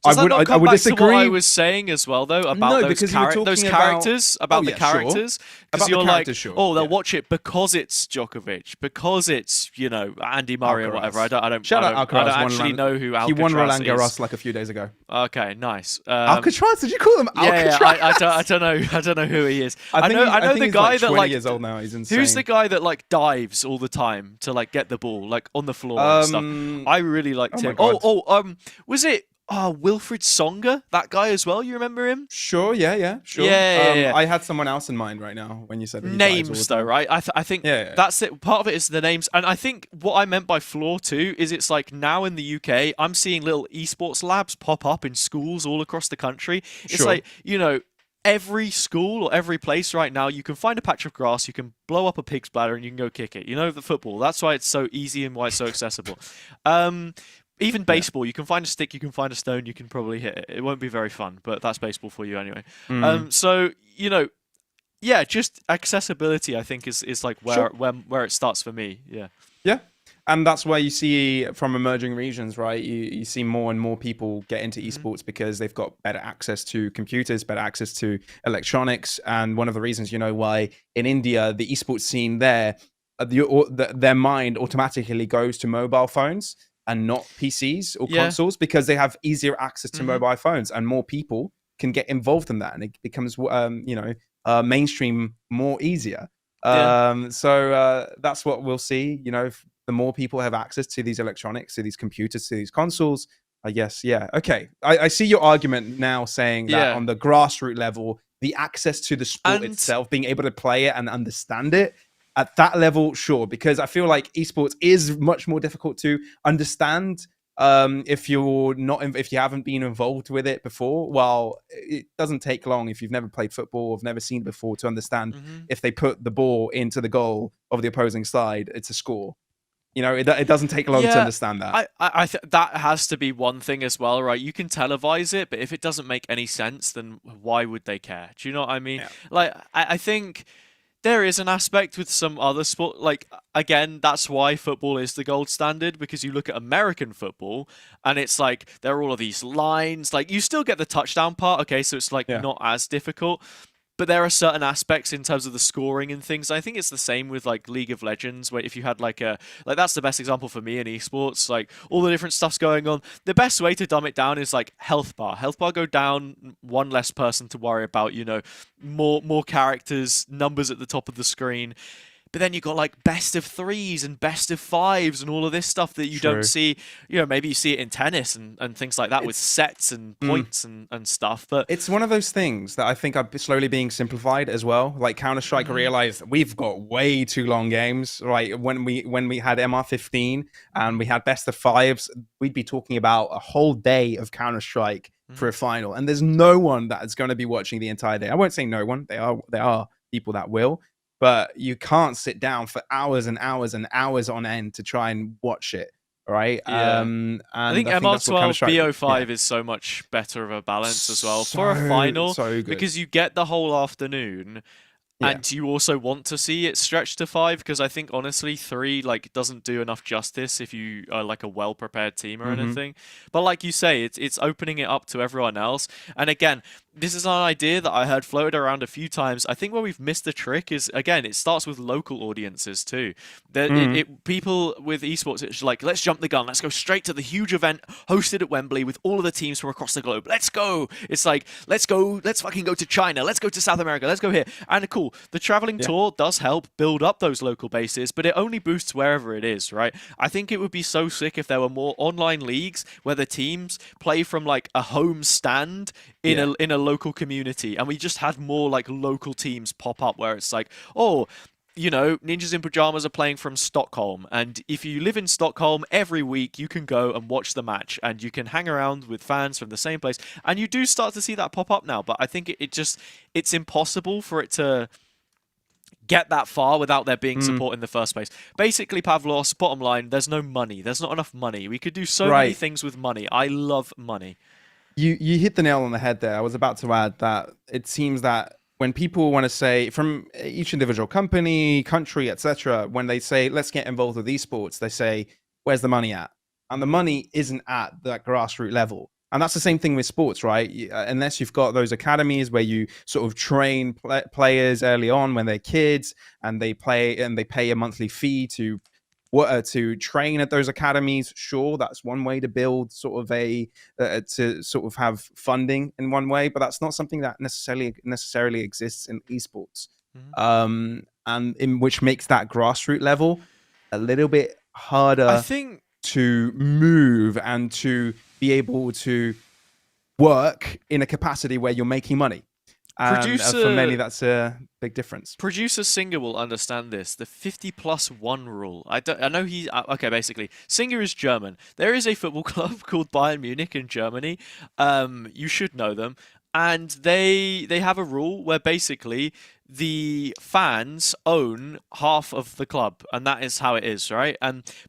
Does that not come back disagree. to what I was saying as well, though, about No, those because you were talking characters, about- the yeah, sure. characters? Because About the you're like, characters, sure, oh, they'll yeah. watch it because it's Djokovic, because it's Andy Murray or Alcaraz. whatever. I don't Shout out Alcaraz. I don't actually know who Alcaraz He won Roland is. Garros like a few days ago. Okay, nice. Alcatraz? Did you call him Alcatraz? I don't know. I don't know who he is. I know the he's guy like that 20 like years old now. He's insane. who's the guy that like dives all the time to like get the ball like on the floor and stuff. I really liked my him. God. Was it Wilfried Songa? That guy as well. You remember him? Sure, yeah, sure. Yeah. I had someone else in mind right now when you said that he dives all Names the though, time. right? I think that's it. Part of it is the names, and I think what I meant by floor too is it's like now in the UK, I'm seeing little esports labs pop up in schools all across the country. It's Sure. like every school or every place right now, you can find a patch of grass, you can blow up a pig's bladder, and you can go kick it. The football. That's why it's so easy and why it's so accessible. Even baseball, you can find a stick, you can find a stone, you can probably hit it. It won't be very fun, but that's baseball for you anyway. So just accessibility, I think, is like where it starts for me. Yeah. And that's where you see from emerging regions, right? You see more and more people get into esports because they've got better access to computers, better access to electronics. And one of the reasons, why in India, the esports scene there, their mind automatically goes to mobile phones and not PCs or consoles, because they have easier access to mobile phones and more people can get involved in that. And it becomes, mainstream more easier. So that's what we'll see, the more people have access to these electronics, to these computers, to these consoles, I guess. Yeah. Okay. I see your argument now saying that on the grassroots level, the access to the sport itself, being able to play it and understand it, At that level, sure, because I feel like esports is much more difficult to understand if you're not if you haven't been involved with it before. Well, it doesn't take long if you've never played football or have never seen it before to understand Hmm. if they put the ball into the goal of the opposing side, it's a score. It doesn't take long to Yeah, understand that. that has to be one thing as well, right? You can televise it, but if it doesn't make any sense, then why would they care? Do you know what I mean? Yeah, Like, I think there is an aspect with some other sport. Like, again, that's why football is the gold standard, because you look at American football and it's like there are all of these lines. Like, you still get the touchdown part, okay, so it's like yeah, not as difficult. But there are certain aspects in terms of the scoring and things. I think it's the same with like League of Legends, where if you had like that's the best example for me in esports, like all the different stuff's going on. The best way to dumb it down is like health bar. Health bar go down, one less person to worry about, more characters, numbers at the top of the screen. But then you got like best of threes and best of fives and all of this stuff that you don't true. see. Maybe you see it in tennis and things like that with It's sets and mm, points and stuff. But it's one of those things that I think are slowly being simplified as well. Like Counter-Strike mhm, realized we've got way too long games. Right, when we had MR15 and we had best of fives, we'd be talking about a whole day of Counter-Strike for mhm. a final, and there's no one that is going to be watching the entire day. I won't say no one. There are people that will, but you can't sit down for hours and hours and hours on end to try and watch it. Right, Yeah. I and think I think that's what MR12 Counter-Strike. Yeah, BO5 is so much better of a balance as well for a so final, so good. because you get the whole afternoon, Yeah. and you also want to see it stretched to 5, because I think honestly 3 like doesn't do enough justice if you are like a well prepared team or Hmm. anything. But like you say, it's opening it up to everyone else. And again, this is an idea that I heard floated around a few times. I think where we've missed the trick is, again, it starts with local audiences too. People with esports, it's like, let's jump the gun, let's go straight to the huge event hosted at Wembley with all of the teams from across the globe. Let's go. It's like, let's go, let's fucking go to China, let's go to South America, let's go here. And cool, the traveling Yeah. tour does help build up those local bases, but it only boosts wherever it is, right? I think it would be so sick if there were more online leagues where the teams play from like a home stand in Yeah. a local community, and we just had more like local teams pop up where it's like, oh, Ninjas in Pajamas are playing from Stockholm, and if you live in Stockholm, every week you can go and watch the match, and you can hang around with fans from the same place, and you do start to see that pop up now. But I think it's impossible for it to get that far without there being Mm, support in the first place. Basically, Pavlos, bottom line, there's no money. There's not enough money. We could do so many right. things with money. I love money. You hit the nail on the head there. I was about to add that it seems that when people want to say from each individual company, country, etc., when they say let's get involved with esports, they say where's the money at? And the Mhm. money isn't at that grassroots level. And that's the same thing with sports, right? Unless you've got those academies where you sort of train players early on when they're kids and they play and they pay a monthly fee to train at those academies. Sure, that's one way to build sort of a to sort of have funding in one way, but that's not something that necessarily exists in esports, Mhm. and in which makes that grassroots level a little bit I harder think to move and to be able to work in a capacity where you're making money. And for many, producer that's a big difference. Producer Singer will understand this. The 50 plus 1 rule. I know he. Okay, basically, Singer is German. There is a football club called Bayern Munich in Germany. You should know them. And they have a rule where basically the fans own half of the club, and that is how it is, right?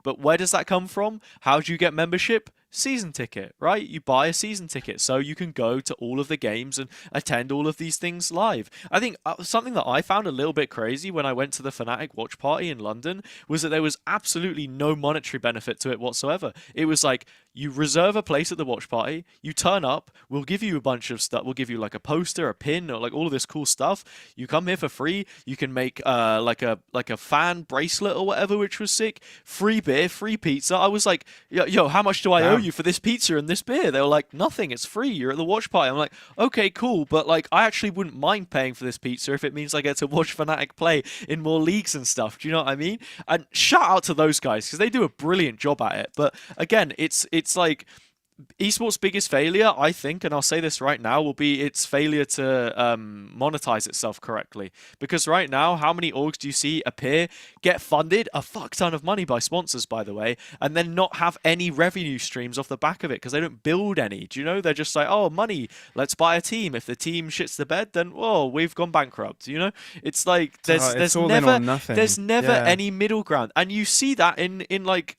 But where does that come from? How do you get membership? Season ticket, right? You buy a season ticket so you can go to all of the games and attend all of these things live. I think something that I found a little bit crazy when I went to the Fnatic watch party in London was that there was absolutely no monetary benefit to it whatsoever. It was like, you reserve a place at the watch party, you turn up, we'll give you a bunch of stuff, we'll give you like a poster, a pin, or like all of this cool stuff. You come here for free, you can make like a fan bracelet or whatever, which was sick. Free beer, free pizza. I was like, yo, how much do I owe Damn. you for this pizza and this beer? They were like, nothing, it's free, you're at the watch party. I'm like, okay, cool, but like I actually wouldn't mind paying for this pizza if it means I get to watch Fnatic play in more leagues and stuff. Do you know what I mean? And shout out to those guys because they do a brilliant job at it. But again, it's like Esports' biggest failure, I think, and I'll say this right now, will be its failure to monetize itself correctly. Because right now, how many orgs do you see appear, get funded a fuck ton of money by sponsors, by the way, and then not have any revenue streams off the back of it because they don't build any? Do you know? They're just like, oh, money, let's buy a team. If the team shits the bed, then whoa, we've gone bankrupt. You know, it's like It's all in or nothing. there's never Yeah. any middle ground, and you see that in like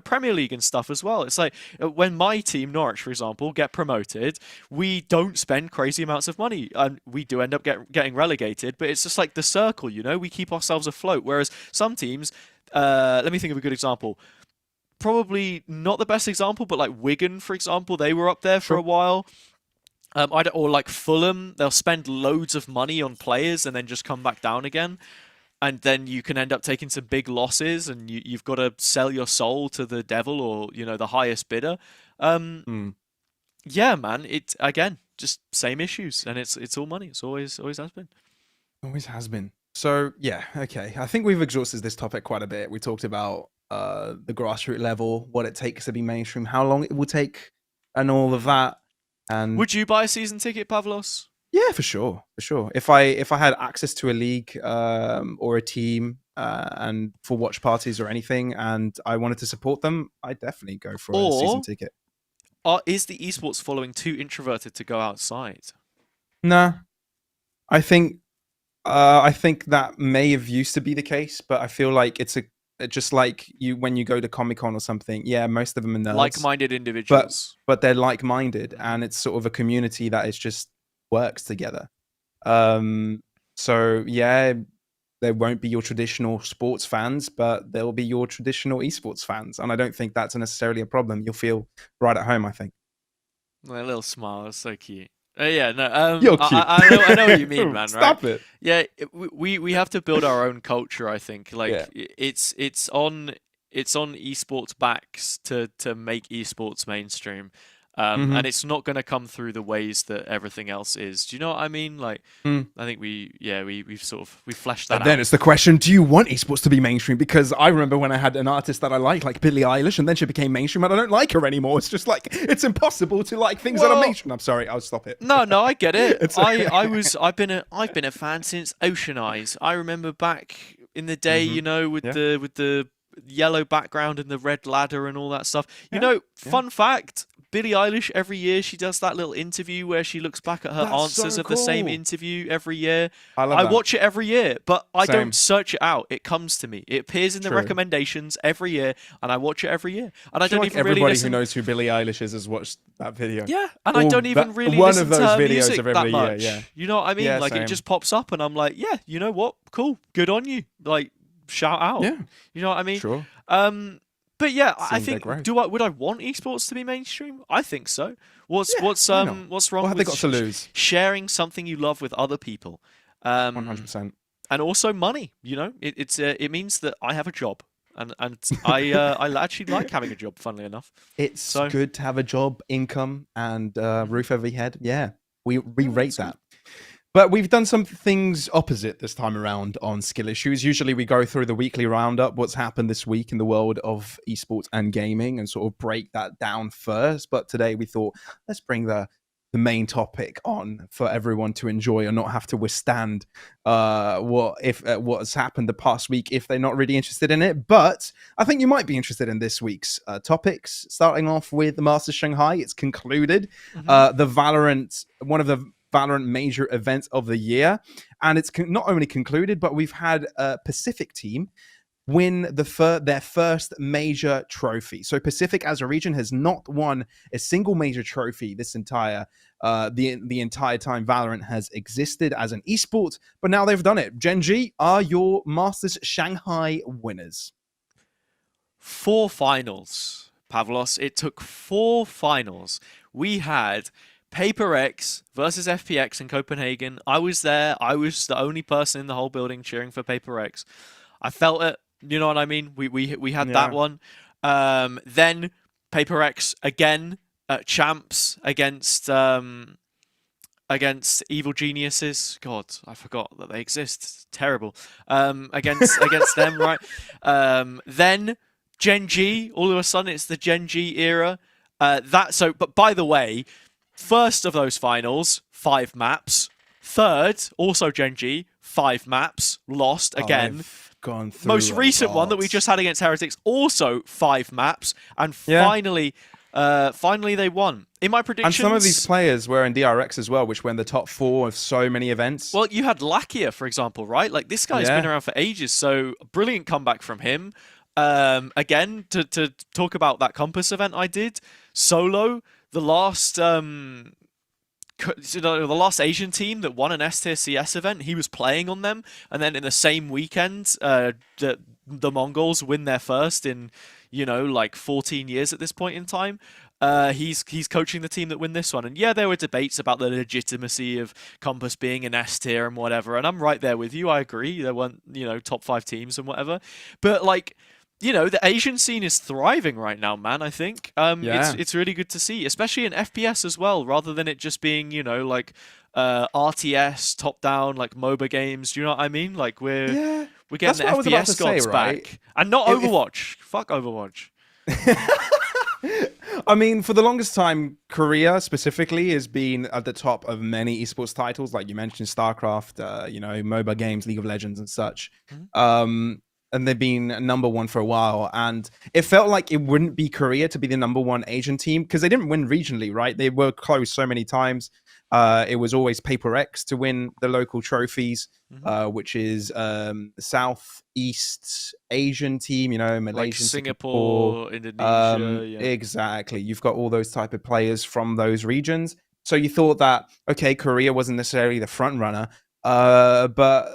Premier League and stuff as well. It's like when my team, Norwich, for example, get promoted, we don't spend crazy amounts of money, and we do end up getting relegated. But it's just like the circle, we keep ourselves afloat. Whereas some teams, let me think of a good example. Probably not the best example, but like Wigan, for example, they were up there for a Sure. while. Or like Fulham, they'll spend loads of money on players and then just come back down again, and then you can end up taking some big losses, and you've got to sell your soul to the devil or the highest bidder. Um, Mm. yeah, man, it again just same issues, and it's all money. It's always has been. Always has been. So yeah, okay. I think we've exhausted this topic quite a bit. We talked about the grassroots level, what it takes to be mainstream, how long it will take, and all of that. And Would you buy a season ticket, Pavlos? yeah, for sure, for sure. If I had access to a league or a team and for watch parties or anything, and I wanted to support them, I'd definitely go for a season Or ticket. is the esports following too introverted to go outside? Nah, I think that may have used to be the case, but I feel like it's just like you when you go to Comic Con or something. Yeah, most of them are nerds, Like-minded but individuals. they're like-minded, and it's sort of a community that is just works together. Um, so yeah, there won't be your traditional sports fans, but there'll be your traditional esports fans, and I don't think that's necessarily a problem. You'll feel right at home, I think. A little smile, that's so cute. Yeah, no, You're cute. I know what you mean, man. Right? Stop it. Yeah, we have to build our own culture. I think Yeah. like it's on esports backs to make esports mainstream, Hmm. and it's not going to come through the ways that everything else is. Do you know what I mean? Like, I think we've fleshed that And then out. it's the question: do you want esports to be mainstream? Because I remember when I had an artist that I like Billie Eilish, and then she became mainstream, and I don't like her anymore. It's just like it's impossible to like things that are Well, mainstream. I'm sorry, I'll stop it. no, I get it. It's okay. I've been a fan since Ocean Eyes. I remember back in the day, Hmm. with Yeah, the yellow background and the red ladder and all that stuff. yeah, yeah. Fun fact, Billie Eilish every year she does that little interview where she looks back at her That's answers so of the same cool. interview every year. I love I that. watch it every year, but I don't Same. search it out. It comes to me. It appears in the True. recommendations every year, and I watch it every year. And I I feel don't like even really everybody who listen. knows who Billie Eilish is has watched that video. Yeah, and I Or don't even that really one listen of to those her videos music of that every year. much. Yeah. You know what I mean? Yeah, Like it same. just pops up, and I'm like, yeah, you know what? Cool, good on you. Like shout out. Yeah. You know what I mean? Sure. But yeah, I Seeing their think growth. would I want esports to be mainstream? I think so. What's Yeah. Why not? what's What wrong have they with got to lose? sharing something you love with other people? 100%. And also money. It means that I have a job, and I actually like having a job. Funnily enough, It's so good to have a job, income, and roof over your head. Yeah, we yeah, rate it's good. that. But we've done some things opposite this time around on skill issues. Usually we go through the weekly roundup, what's happened this week in the world of esports and gaming, and sort of break that down first. But today we thought, let's bring the main topic on for everyone to enjoy and not have to withstand what's happened the past week if they're not really interested in it. But I think you might be interested in this week's topics. Starting off with the Masters Shanghai, it's concluded. Mhm. One of the Valorant major events of the year, and it's not only concluded, but we've had a Pacific team win their first major trophy. So Pacific as a region has not won a single major trophy this entire the entire time Valorant has existed as an esport, but now they've done it. Gen G are your Masters Shanghai winners. 4 finals, Pavlos. It took 4 finals. We had Paper X versus FPX in Copenhagen. I was there. I was the only person in the whole building cheering for Paper X. I felt it. You know what I mean? We had that Yeah. one. Then Paper X again, champs against Evil Geniuses. God, I forgot that they exist. It's terrible. Against them, right? Then Gen G. All of a sudden, it's the Gen G era. But by the way, first of those finals, 5 maps. Third, also Genji, 5 maps, lost Oh, again. they've gone Most through a recent one that we lot. just had against Heretics, also 5 maps, and Yeah. finally they won. In my And some of these predictions, players were in DRX as well, which were in the top 4 of so many events. well, you had Lakia, for example, right? Like this guy's been Yeah. around for ages, so brilliant comeback from him. Again, to talk about that Compass event I did solo, the last the last Asian team that won an S tier CS event, he was playing on them, and then in the same weekend, the Mongols win their first in, like 14 years at this point in time. He's coaching the team that win this one, and yeah, there were debates about the legitimacy of Compass being an S tier and whatever, and I'm right there with you. I agree, there weren't top 5 teams and whatever, but like. The Asian scene is thriving right now, man. I think it's Yeah. it's really good to see, especially in FPS as well, rather than it just being like RTS top down like MOBA games. Do you know what I mean? Like we're Yeah. we're getting That's the what I was about FPS to say, gods right? back, and not If Overwatch. Fuck Overwatch. I mean, for the longest time, Korea specifically has been at the top of many esports titles, like you mentioned, StarCraft, MOBA games, League of Legends, and such. Mhm. And they've been number one for a while. And it felt like it wouldn't be Korea to be the number one Asian team because they didn't win regionally, right? They were close so many times. It was always Paper X to win the local trophies, Mhm. which is Southeast Asian team, Like Malaysian, Singapore. Singapore, Indonesia, yeah. Exactly. You've got all those type of players from those regions. So you thought that, okay, Korea wasn't necessarily the front runner, but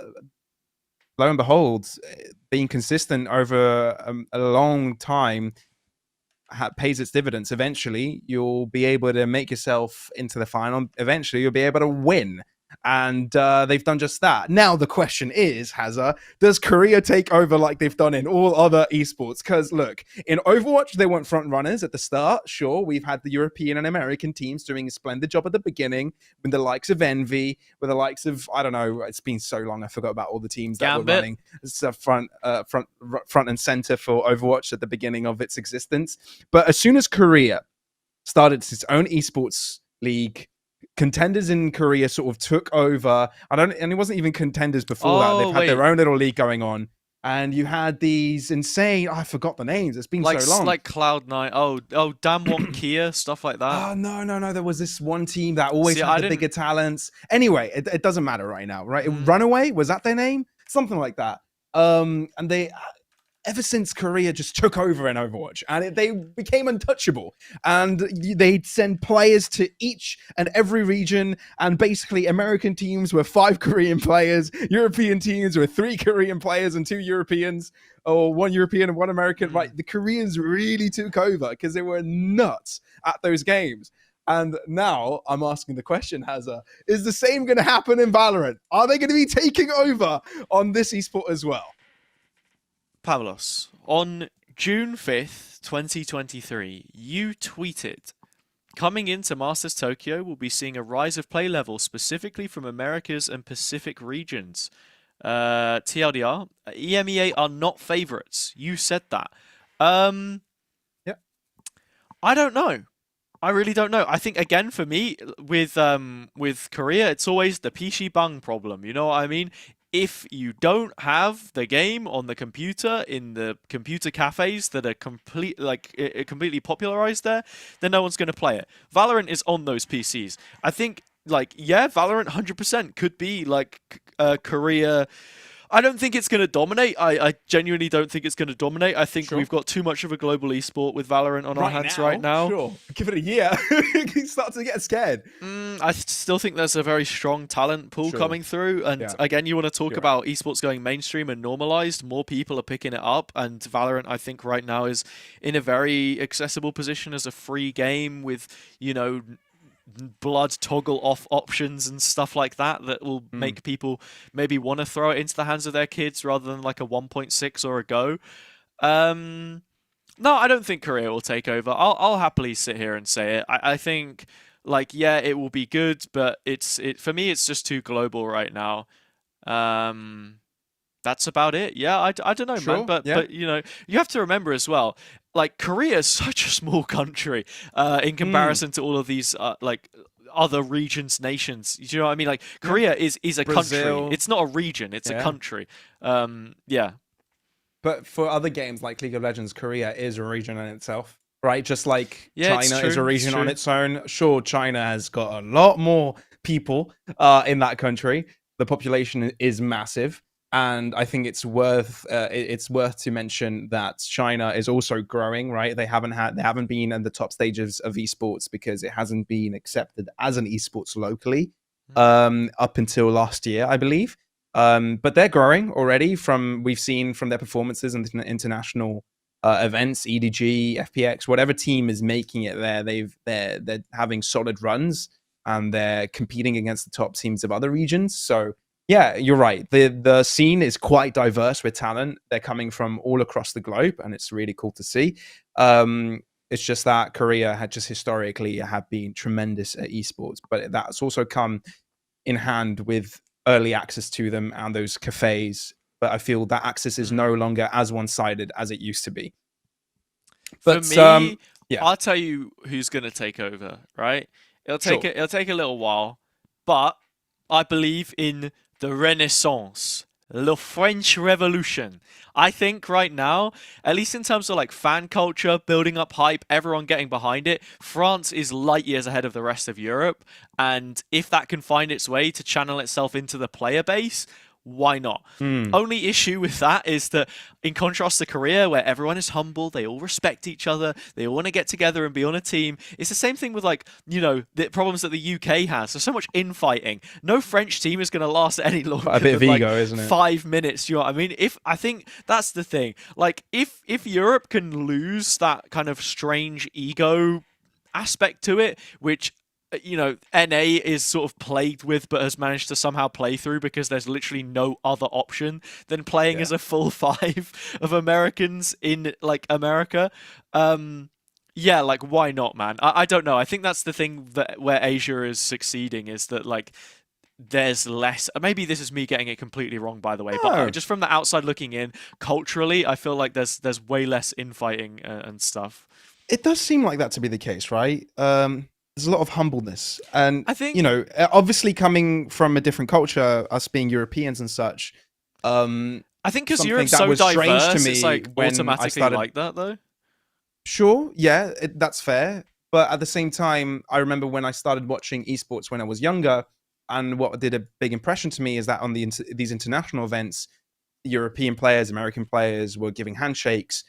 lo and behold, being consistent over a long time pays its dividends. Eventually, you'll be able to make yourself into the final. Eventually, you'll be able to win. And they've done just that. Now the question is, Hazza, does Korea take over like they've done in all other esports? Because look, in Overwatch, they weren't front runners at the start. Sure, we've had the European and American teams doing a splendid job at the beginning with the likes of Envy, with the likes of, I don't know, it's been so long, I forgot about all the teams that were Gambit. running front and center for Overwatch at the beginning of its existence. But as soon as Korea started its own esports league, contenders in Korea sort of took over. And it wasn't even contenders before that. They've Oh had wait, their own little league going on. And you had these insane, I forgot the names. It's been like so long. like Cloud9. Oh, damn one Kia, stuff like that. Oh, no. There was this one team that always See, had I the didn't. bigger talents. Anyway, it doesn't matter right now, right? Mm, Runaway, was that their name? Something like that. And they ever since Korea just took over in Overwatch and they became untouchable. And they'd send players to each and every region. And basically, American teams were 5 Korean players, European teams were 3 Korean players and 2 Europeans, or 1 European and 1 American. mm. Right? The Koreans really took over because they were nuts at those games. And now I'm asking the question, Hazza, is the same going to happen in Valorant? Are they going to be taking over on this esport as well? Pavlos, on June 5th, 2023, you tweeted, coming into Masters Tokyo, we'll be seeing a rise of play levels specifically from Americas and Pacific regions. TLDR, EMEA are not favorites. You said that. Yeah. I don't know. I really don't know. I think again for me with Korea, it's always the PC bang problem. You know what I mean? If you don't have the game on the computer in the computer cafes that are completely popularized there, then no one's going to play it. Valorant is on those PCs. I think Valorant 100% could be like Korea. I don't think it's going to dominate. I genuinely don't think it's going to dominate. I think Sure. we've got too much of a global esport with Valorant on our hands right now. Sure. Give it a year. You start to get scared. I still think there's a very strong talent pool Sure. coming through. And Yeah. again, you want to talk You're about esports going mainstream and normalized. More people are picking it up. And Valorant, I think, right now is in a very accessible position as a free game with, blood toggle off options and stuff like that will make people maybe want to throw it into the hands of their kids rather than like a 1.6 or a Go. No, I don't think Korea will take over. I'll happily sit here and say it. I think it will be good, but for me it's just too global right now. That's about it. Yeah, I don't know, man. Sure. But Yeah. you have to remember as well. like Korea is such a small country in Mm, comparison to all of these like other regions, nations. Do you know what I mean? Like yeah, Korea is a country. Brazil. It's not a region. It's a Yeah. country. Yeah. But for other games like League of Legends, Korea is a region in itself, right? Just like Yeah, it's China is a true. It's region on true. its own. Sure, China has got a lot more people in that country. The population is massive, and I think it's worth to mention that China is also growing. Right? They haven't been in the top stages of esports because it hasn't been accepted as an esports locally up until last year, I believe. But they're growing already. From we've seen from their performances in the international events, EDG, FPX, whatever team is making it there, they're having solid runs and they're competing against the top teams of other regions. So yeah, you're right. The scene is quite diverse with talent. They're coming from all across the globe, and it's really cool to see. It's just that Korea had just historically have been tremendous at esports, but that's also come in hand with early access to them and those cafes. But I feel that access is Mm. no longer as one-sided as it used to be. For But me, yeah, I'll tell you who's gonna take over. Right? sure. It'll take a little while, but I believe in the Renaissance. The French Revolution. I think right now, at least in terms of like fan culture, building up hype, everyone getting behind it, France is light years ahead of the rest of Europe. And if that can find its way to channel itself into the player base, why not? Mm, Only issue with that is that, in contrast to Korea, where everyone is humble, they all respect each other, they all want to get together and be on a team. It's the same thing with, like, you know, the problems that the UK has. There's so much infighting. No French team is going to last any quite a longer bit of than like ego, isn't it? 5 minutes. You know what I mean? If I think that's the thing. Like, if Europe can lose that kind of strange ego aspect to it, which you know, NA is sort of plagued with, but has managed to somehow play through because there's literally no other option than playing Yeah. as a full five of Americans in like America. Yeah, like why not, man? I don't know. I think that's the thing that where Asia is succeeding is that like there's less. Maybe this is me getting it completely wrong, by the way. But No, just from the outside looking in, culturally, I feel like there's way less infighting and stuff. it does seem like that to be the case, right? There's a lot of humbleness, and I you think know, obviously coming from a different culture, us being Europeans and such. Um, I think because Something Europe's that so was strange to diverse, it's me like when I automatically started. like that, though. Sure, yeah, that's fair. But at the same time, I remember when I started watching esports when I was younger, and what did a big impression to me is that on these international events, European players, American players were giving handshakes.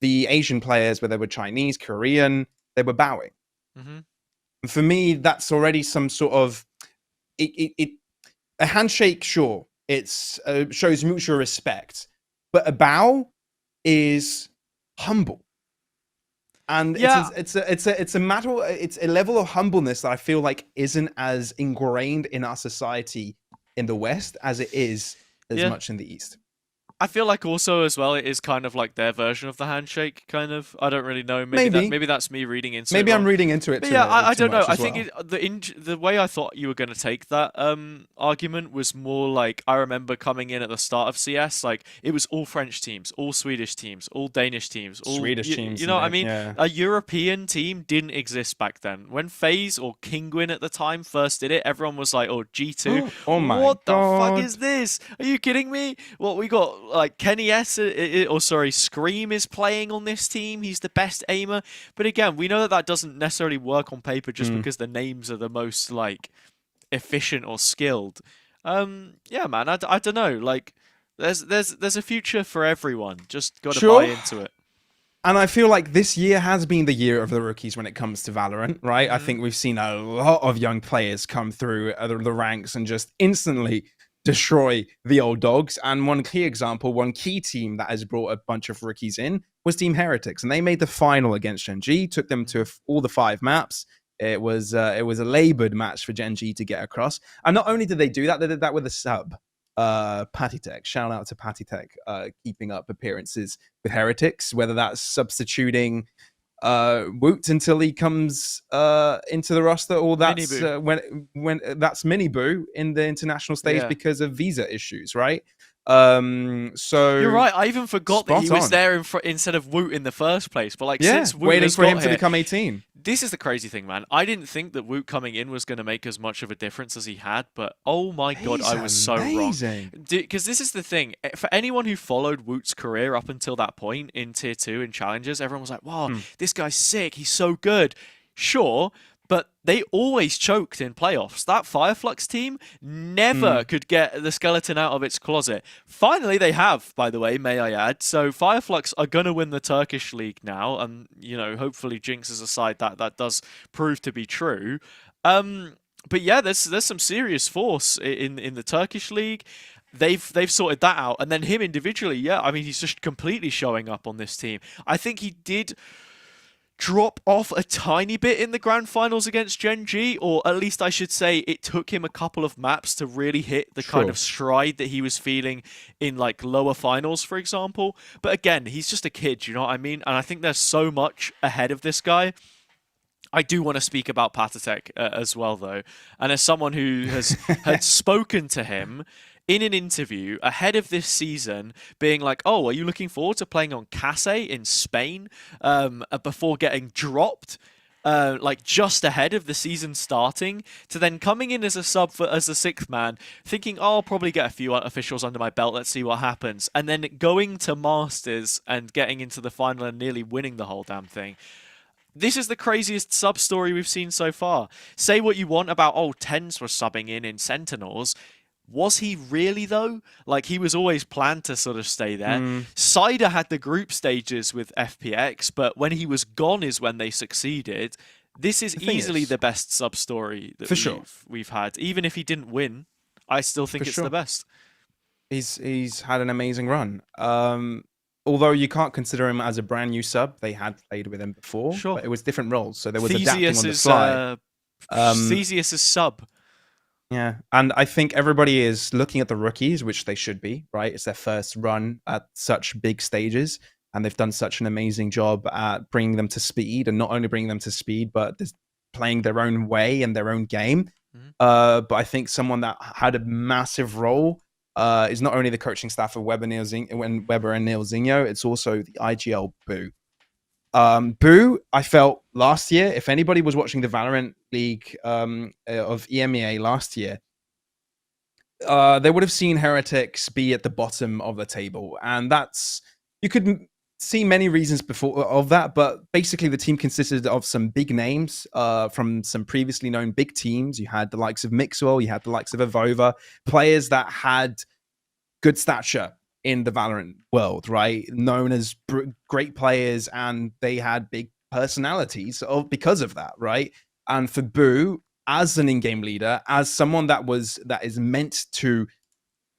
The Asian players, whether they were Chinese, Korean, they were bowing. Hmm. And for me, that's already some sort of it a handshake. Sure, it's shows mutual respect, but a bow is humble. And Yeah, it's a matter, it's a level of humbleness that I feel like isn't as ingrained in our society in the West as it is as yeah. much in the East. I feel like also as well, it is kind of like their version of the handshake. Kind of. I don't really know. Maybe, Maybe that's me reading into it maybe I'm wrong. reading into it But yeah, I too don't know. much I as think well. the way I thought you were going to take that argument was more like I remember coming in at the start of CS, like it was all French teams, all Swedish teams, all Danish teams, all Swedish teams you and know what I then mean? yeah. A European team didn't exist back then. When FaZe or Kinguin at the time first did it, everyone was like, "Oh, G2, Oh my what the fuck god. is this? Are you kidding me? What we got like Kenny S or sorry, Scream is playing on this team. He's the best aimer." But again, we know that that doesn't necessarily work on paper just Mm. because the names are the most like efficient or skilled. Yeah, man, I don't know. Like, there's a future for everyone. Just got to buy Sure. into it. And I feel like this year has been the year of the rookies when it comes to Valorant, right? I Hmm. think we've seen a lot of young players come through the ranks and just instantly destroy the old dogs. And one key example, one key team that has brought a bunch of rookies in was Team Heretics, and they made the final against Gen G, took them to all the 5 maps. It was a labored match for Gen G to get across. And not only did they do that, they did that with a sub. Patty Tech. Shout out to Patty Tech, keeping up appearances with Heretics, whether that's substituting Woot until he comes into the roster, or Mini that's Boo. when that's Mini Boo in the international stage Yeah. because of visa issues, right? You're So right. I even forgot that he spot was on. there instead of Woot in the first place. But like Yeah, since Woot waiting has for him got to here, become 18. this is the crazy thing, man. I didn't think that Woot coming in was going to make as much of a difference as he had, but oh my god, He's I was so wrong. amazing. Because this is the thing. For anyone who followed Woot's career up until that point in Tier 2 in Challengers, everyone was like, wow, Hmm. this guy's sick. He's so good. Sure, but they always choked in playoffs. That Fireflux team never Hmm. could get the skeleton out of its closet. Finally, they have, by the way, may I add. So Fireflux are going to win the Turkish league now, and hopefully Jinx is a side that does prove to be true. Um, but yeah, there's some serious force in the Turkish league. They've sorted that out, and then him individually, yeah, I mean he's just completely showing up on this team. I think he did drop off a tiny bit in the grand finals against Gen G, or at least I should say it took him a couple of maps to really hit the kind Sure. of stride that he was feeling in like lower finals, for example. But again, he's just a kid, you know what I mean? And I think there's so much ahead of this guy. I do want to speak about Patatek as well, though. And as someone who has had spoken to him in an interview ahead of this season, being like, "Oh, are you looking forward to playing on Case in Spain before getting dropped?" Like just ahead of the season starting, to then coming in as a sub as a sixth man, thinking, "Oh, I'll probably get a few officials under my belt. Let's see what happens," and then going to Masters and getting into the final and nearly winning the whole damn thing. This is the craziest sub story we've seen so far. Say what you want about, oh, Tens was subbing in Sentinels. Was he really, though? Like, he was always planned to sort of stay there. Hmm. Cider had the group stages with FPX, but when he was gone is when they succeeded. This is The thing easily is, the best sub story that for sure, we've had. Even if he didn't win, I still for think it's the sure, best. he's had an amazing run. Although you can't consider him as a brand new sub, they had played with him before, Sure. but it was different roles, so there was adapting Theseus on the is fly. Um, Theseus is sub. yeah, and I think everybody is looking at the rookies, which they should be, right? It's their first run at such big stages, and they've done such an amazing job at bringing them to speed, and not only bringing them to speed, but just playing their own way and their own game. Mhm. But I think someone that had a massive role is not only the coaching staff of Weber and Neil Zinho, it's also the IGL Boo. Boo, I felt last year, if anybody was watching the Valorant League of EMEA last year, they would have seen Heretics be at the bottom of the table. And that's, you could see many reasons before of that, but basically the team consisted of some big names from some previously known big teams. You had the likes of Mixwell, you had the likes of Avova, players that had good stature in the Valorant world, right? Known as great players, and they had big personalities because of that, right? And for Boo, as an in-game leader, as someone that is meant to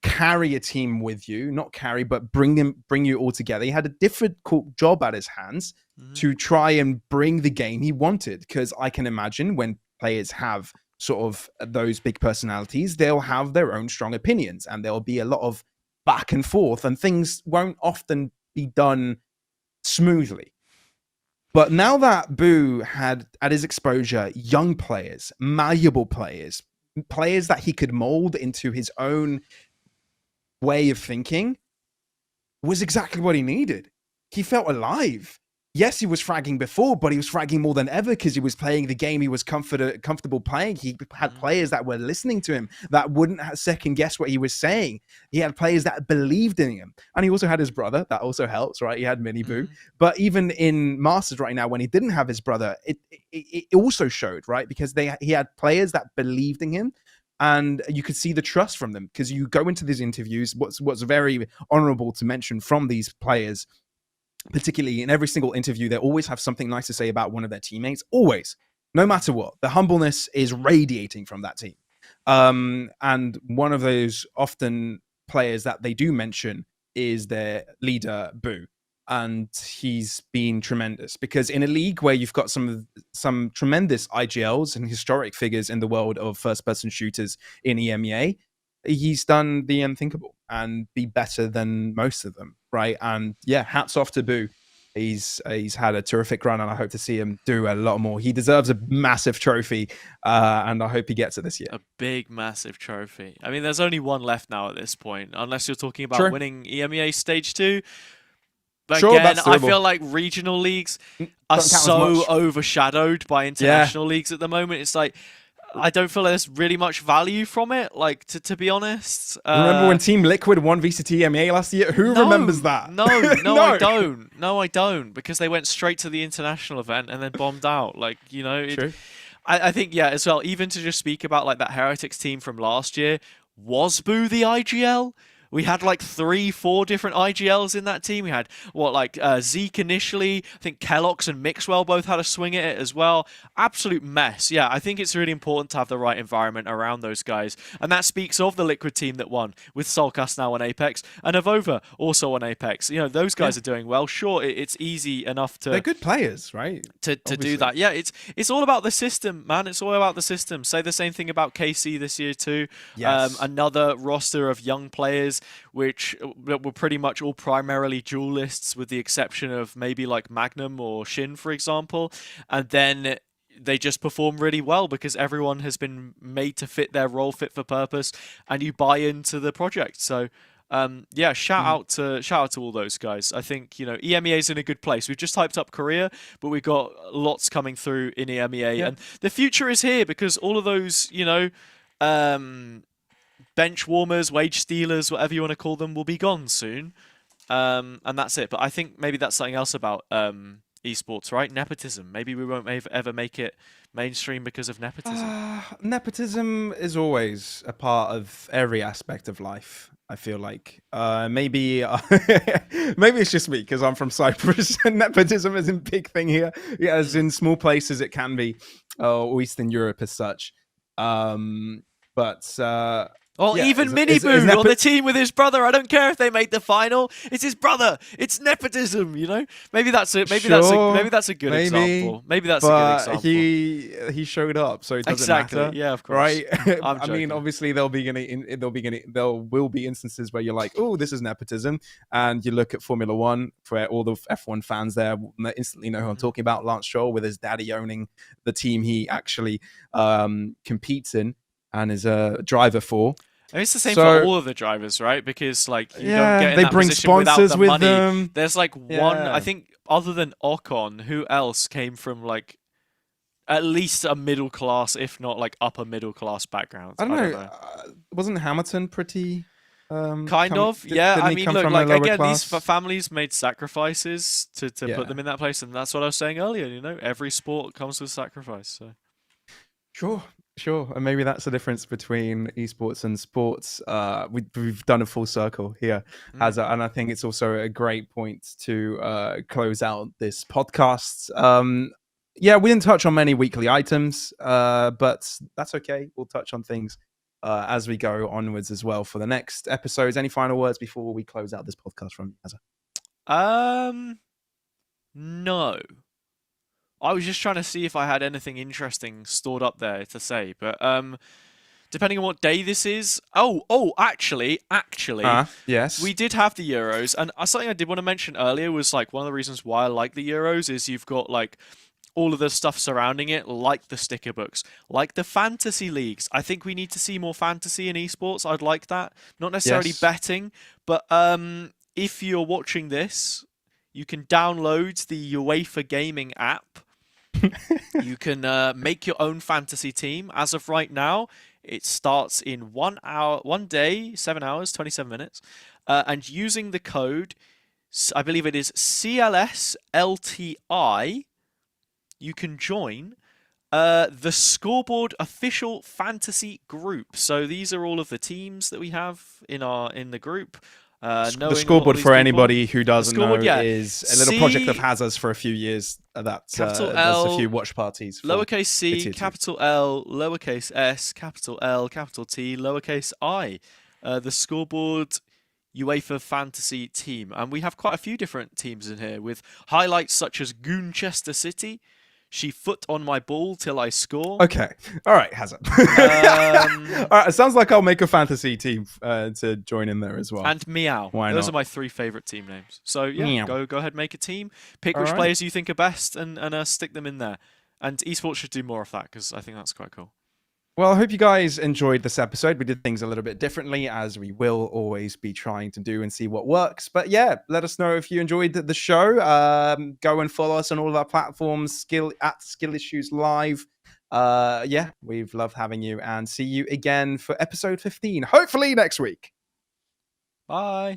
carry a team with you, not carry, but bring you all together. He had a difficult job at his hands Mhm. to try and bring the game he wanted. Because I can imagine when players have sort of those big personalities, they'll have their own strong opinions, and there'll be a lot of back and forth, and things won't often be done smoothly. But now that Boo had at his exposure young players, malleable players, players that he could mold into his own way of thinking, was exactly what he needed. He felt alive. Yes, he was fragging before, but he was fragging more than ever because he was playing the game he was comfortable playing. He had Mhm. players that were listening to him, that wouldn't second guess what he was saying. He had players that believed in him. And he also had his brother. That also helps, right? He had Mini Boo. Mhm. But even in Masters right now, when he didn't have his brother, it also showed, right? Because he had players that believed in him, and you could see the trust from them. Because you go into these interviews, what's very honorable to mention from these players, particularly in every single interview, they always have something nice to say about one of their teammates. Always, no matter what, the humbleness is radiating from that team. And one of those often players that they do mention is their leader, Boo. And he's been tremendous, because in a league where you've got some tremendous IGLs and historic figures in the world of first-person shooters in EMEA, he's done the unthinkable and be better than most of them, right? And yeah, hats off to Boo. He's had a terrific run, and I hope to see him do a lot more. He deserves a massive trophy, and I hope he gets it this year. A big, massive trophy. I mean, there's only one left now at this point, unless you're talking about True. winning EMEA Stage 2. But Sure, again, that's I doable. feel like regional leagues Don't are count as so much. overshadowed by international leagues at the moment. It's like, I don't feel like there's really much value from it, like, to be honest. Remember when Team Liquid won VCT EMEA last year? Who remembers that? No, I No. don't. No, I don't, because they went straight to the international event and then bombed out. Like, you know, True. I think, yeah, as well, even to just speak about like that Heretics team from last year, was Boo the IGL? We had like 3-4 different IGLs in that team. We had Zeke initially. I think Kellox and Mixwell both had a swing at it as well. Absolute mess. Yeah, I think it's really important to have the right environment around those guys. And that speaks of the Liquid team that won, with Solcast now on Apex and Avova also on Apex. You know, those guys are doing well. Sure, it's easy enough to... They're good players, right? To do that. Yeah, it's all about the system, man. It's all about the system. Say the same thing about KC this year too. Yes. Another roster of young players which were pretty much all primarily duelists, with the exception of maybe like Magnum or Shin, for example. And then they just perform really well because everyone has been made to fit their role, fit for purpose, and you buy into the project. So yeah, shout out to all those guys. I think, you know, EMEA is in a good place. We've just hyped up Korea, but we've got lots coming through in EMEA, and the future is here because all of those, you know, bench warmers, wage stealers, whatever you want to call them, will be gone soon, and that's it. But I think maybe that's something else about esports, right? Nepotism. Maybe we won't ever make it mainstream because of nepotism. Nepotism is always a part of every aspect of life. I feel like maybe maybe it's just me because I'm from Cyprus and nepotism isn't a big thing here. Yeah, as in small places it can be, or Eastern Europe as such. But Well, yeah, even Mini Boo on the team with his brother. I don't care if they make the final. It's his brother. It's nepotism, you know. Maybe that's it. Maybe that's a good example. Maybe that's a good example. He showed up, so it doesn't matter. Yeah, of course. Right? I mean, obviously there will be instances where you're like, oh, this is nepotism, and you look at Formula One, where all the F1 fans there instantly know who I'm talking about. Lance Stroll, with his daddy owning the team he actually competes in and is a driver for. I mean, it's the same for all of the drivers, right? Because like you don't get in they that bring position without sponsors the with money. them. There's like one, I think, other than Ocon, who else came from like at least a middle class, if not like upper middle class background? I don't know. Wasn't Hamilton pretty? Kind of, yeah. I mean, look, like again, these families made sacrifices to put them in that place, and that's what I was saying earlier. You know, every sport comes with sacrifice. So Sure, and maybe that's the difference between esports and sports. We've done a full circle here, and I think it's also a great point to close out this podcast. Yeah, we didn't touch on many weekly items, but that's okay. We'll touch on things as we go onwards as well for the next episodes. Any final words before we close out this podcast from Hazza? No. I was just trying to see if I had anything interesting stored up there to say, but depending on what day this is. Actually, yes, we did have the Euros, and something I did want to mention earlier was like one of the reasons why I like the Euros is you've got like all of the stuff surrounding it, like the sticker books, like the fantasy leagues. I think we need to see more fantasy in esports. I'd like that, not necessarily betting, but if you're watching this, you can download the UEFA gaming app. You can make your own fantasy team. As of right now, it starts in 1 day, 7 hours, 27 minutes. And using the code, I believe it is CLSLTI, you can join the Scoreboard official fantasy group. So these are all of the teams that we have in the group. The Scoreboard, for anybody who doesn't know, is a little project of Hazza's for a few years. That's does a few watch parties. Lowercase c, capital L, lowercase s, capital L, capital T, lowercase I. The Scoreboard UEFA fantasy team. And we have quite a few different teams in here with highlights such as Goonchester City, She foot on my ball till I score. Okay. All right, Hazza. All right. It sounds like I'll make a fantasy team to join in there as well. And Meow. Why Those not? are my 3 favorite team names. So yeah, Meow. go ahead, make a team. Pick All which right. players you think are best, and stick them in there. And esports should do more of that because I think that's quite cool. Well, I hope you guys enjoyed this episode. We did things a little bit differently, as we will always be trying to do and see what works. But yeah, let us know if you enjoyed the show. Go and follow us on all of our platforms, Skill Issues Live. Yeah, we've loved having you, and see you again for episode 15, hopefully next week. Bye.